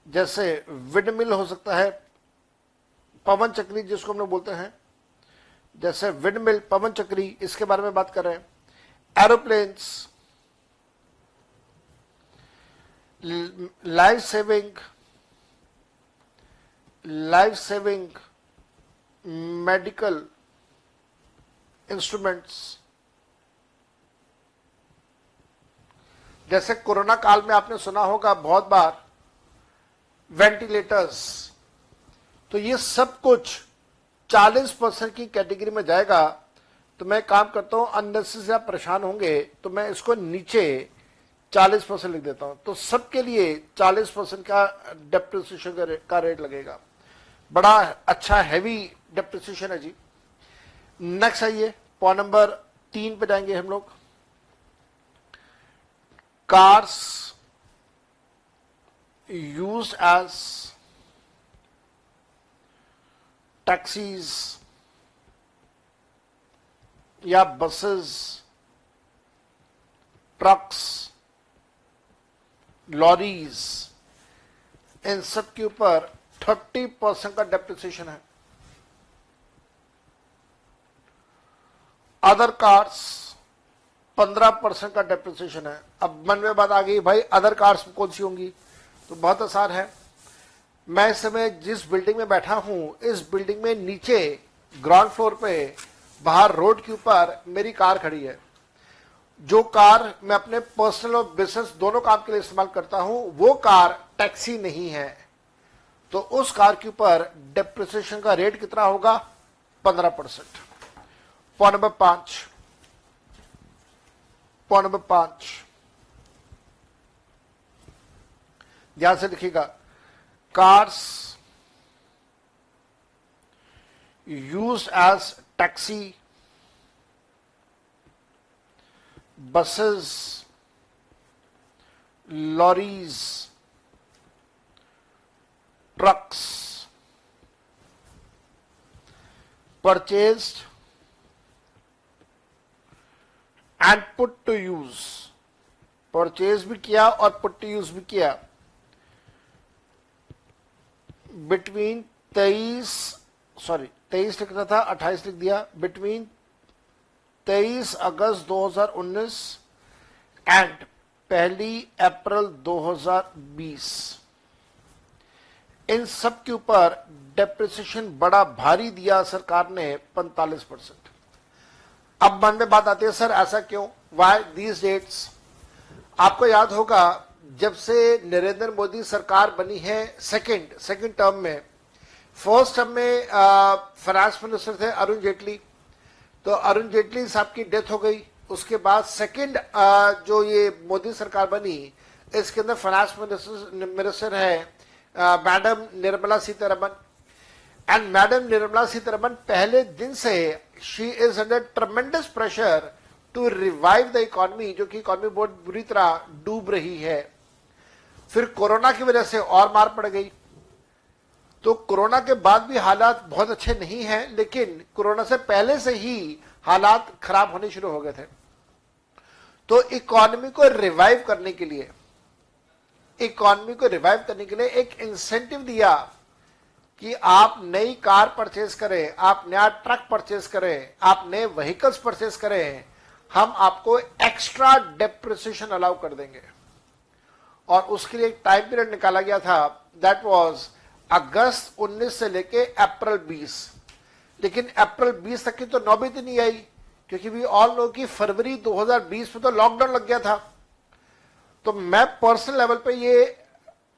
जैसे विंडमिल हो सकता है, पवन चक्री जिसको हम लोग बोलते हैं, जैसे विंडमिल, पवन चक्री, इसके बारे में बात कर रहे हैं। Aeroplanes, life saving medical instruments, जैसे कोरोना काल में आपने सुना होगा बहुत बार वेंटिलेटर्स। तो ये सब कुछ 40% की कैटेगरी में जाएगा। तो मैं काम करता हूं, अननेसेसरी से आप परेशान होंगे तो मैं इसको नीचे 40% लिख देता हूं। तो सबके लिए 40% का डेप्रिसिएशन का रेट लगेगा। बड़ा अच्छा हैवी डेप्रिसिएशन है जी। नेक्स्ट आइए, पॉइंट नंबर 3 पे जाएंगे हम लोग। कार्स यूज्ड एज टैक्सीज या बसेस, ट्रक्स, लॉरीज, इन सब के ऊपर 30% का डेप्रिसिएशन है। अदर कार्स 15% का डेप्रिसिएशन है। अब मन में बात आ गई, भाई अदर कार्स कौन सी होंगी? तो बहुत आसान है। मैं इस समय जिस बिल्डिंग में बैठा हूं, इस बिल्डिंग में नीचे ग्राउंड फ्लोर पे बाहर रोड के ऊपर मेरी कार खड़ी है। जो कार मैं अपने पर्सनल और बिजनेस दोनों काम के लिए इस्तेमाल करता हूं, वो कार टैक्सी नहीं है। तो उस कार के ऊपर डेप्रिसिएशन का रेट कितना होगा? 15%। पॉइंट नंबर 5, ध्यान से लिखिएगा। Cars used as taxi, buses, lorries, trucks, purchased and put to use purchase भी किया और पुट टू यूज भी किया बिटवीन 23 लिखना था, 28 लिख दिया, बिटवीन 23 अगस्त 2019 एंड 1 अप्रैल 2020। इन सब के ऊपर डेप्रिसिएशन बड़ा भारी दिया सरकार ने, 45%। अब मन में बात आती है, सर ऐसा क्यों, वाई दीज डेट्स? आपको याद होगा जब से नरेंद्र मोदी सरकार बनी है सेकंड टर्म में, फर्स्ट टर्म में फाइनेंस मिनिस्टर थे अरुण जेटली, तो अरुण जेटली साहब की डेथ हो गई। उसके बाद सेकंड जो ये मोदी सरकार बनी, इसके अंदर फाइनेंस मिनिस्टर है madam Nirmala Sitharaman. And madam Nirmala Sitharaman पहले दिन से she is under tremendous pressure to revive the economy, जो कि इकोनॉमी बहुत बुरी तरह डूब रही है। फिर कोरोना की वजह से और मार पड़ गई, तो कोरोना के बाद भी हालात बहुत अच्छे नहीं हैं, लेकिन कोरोना से पहले से ही हालात खराब होने शुरू हो गए थे। तो इकोनॉमी को रिवाइव करने के लिए एक इंसेंटिव दिया कि आप नई कार परचेज करें, आप नया ट्रक परचेज करें, आप नए व्हीकल्स परचेज करें, हम आपको एक्स्ट्रा डेप्रिसिएशन अलाउ कर देंगे। और उसके लिए एक टाइम पीरियड निकाला गया था, दैट वाज अगस्त 19 से लेके अप्रैल 20। लेकिन अप्रैल 20 तक की तो नौबत ही नहीं आई, क्योंकि वी ऑल नो कि फरवरी 2020 में तो लॉकडाउन लग गया था। तो मैं पर्सनल लेवल पे ये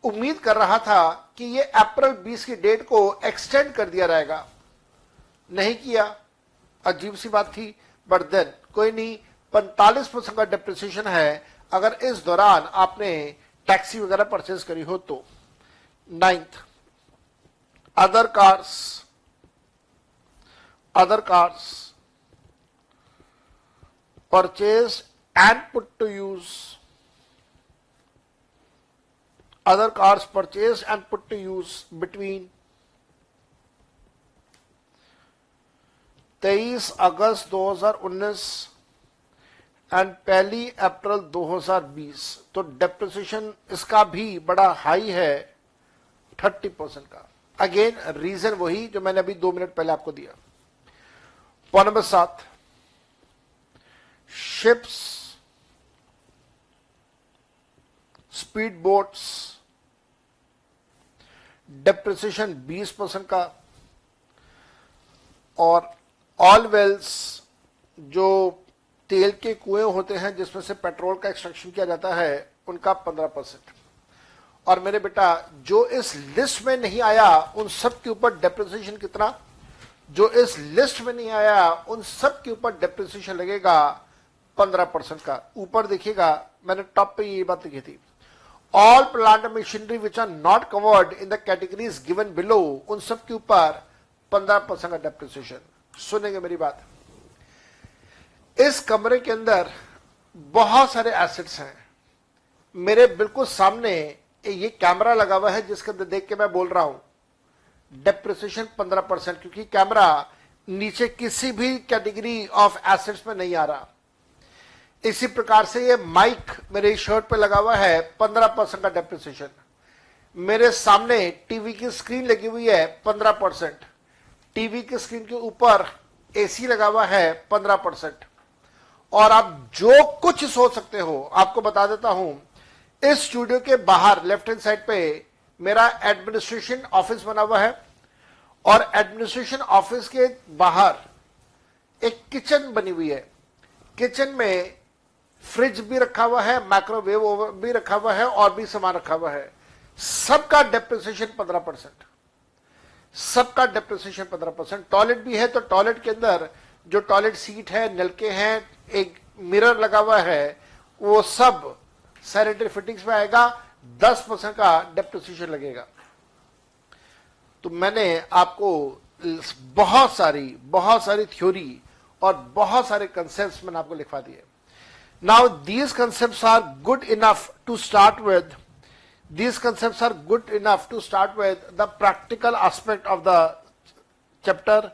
उम्मीद कर रहा था कि ये अप्रैल 20 की डेट को एक्सटेंड कर दिया जाएगा, नहीं किया, अजीब सी बात थी। बट देन कोई नहीं, 45% का डेप्रिसिएशन है अगर इस दौरान आपने टैक्सी वगैरह परचेज करी हो तो। 9th, other cars purchase and put to use, other cars purchased and put to use between 23 August 2019 and 1 April 2020। तो डेप्रिसिएशन इसका भी बड़ा हाई है, 30% का। अगेन रीजन वही जो मैंने अभी 2 मिनट पहले आपको दिया। Point number 7, ships, speed boats, depreciation 20% का, और ऑल वेल्स, जो तेल के कुएं होते हैं जिसमें से पेट्रोल का एक्सट्रैक्शन किया जाता है, उनका 15%। और मेरे बेटा जो इस लिस्ट में नहीं आया उन सब के ऊपर डेप्रिसिएशन कितना, जो इस लिस्ट में नहीं आया उन सब के ऊपर डेप्रिसिएशन लगेगा 15% का। ऊपर देखिएगा मैंने टॉप पे ये बात लिखी थी, all plant machinery which are not covered in the categories given below, उन सब के ऊपर 15% का डेप्रिसिएशन। सुनेंगे मेरी बात, इस कमरे के अंदर बहुत सारे एसेट्स हैं, मेरे बिल्कुल सामने ये कैमरा लगा हुआ है जिसके अंदर देख के मैं बोल रहा हूं डेप्रिसिएशन 15%, क्योंकि कैमरा नीचे किसी भी कैटेगरी ऑफ एसेट्स में नहीं आ रहा। इसी प्रकार से ये माइक मेरे शर्ट पे लगा हुआ है, 15% का डेप्रिसिएशन। मेरे सामने टीवी की स्क्रीन लगी हुई है, 15%। टीवी की स्क्रीन के ऊपर एसी लगा हुआ है, 15%। और आप जो कुछ सोच सकते हो, आपको बता देता हूं, इस स्टूडियो के बाहर लेफ्ट हैंड साइड पे मेरा एडमिनिस्ट्रेशन ऑफिस बना हुआ है, और एडमिनिस्ट्रेशन ऑफिस के बाहर एक किचन बनी हुई है। किचन में फ्रिज भी रखा हुआ है, माइक्रोवेव ओवन भी रखा हुआ है, और भी सामान रखा हुआ है। सबका डेप्रिसिएशन 15%, सबका डेप्रिसिएशन 15%। टॉयलेट भी है, तो टॉयलेट के अंदर जो टॉयलेट सीट है, नलके हैं, एक मिरर लगा हुआ है, वो सब सैनिटरी फिटिंग्स में आएगा, 10% का डेप्रिसिएशन लगेगा। तो मैंने आपको बहुत सारी थ्योरी और बहुत सारे कंसेप्ट्स मैंने आपको लिखवा दिए। Now these concepts are good enough to start with, these concepts are good enough to start with the practical aspect of the chapter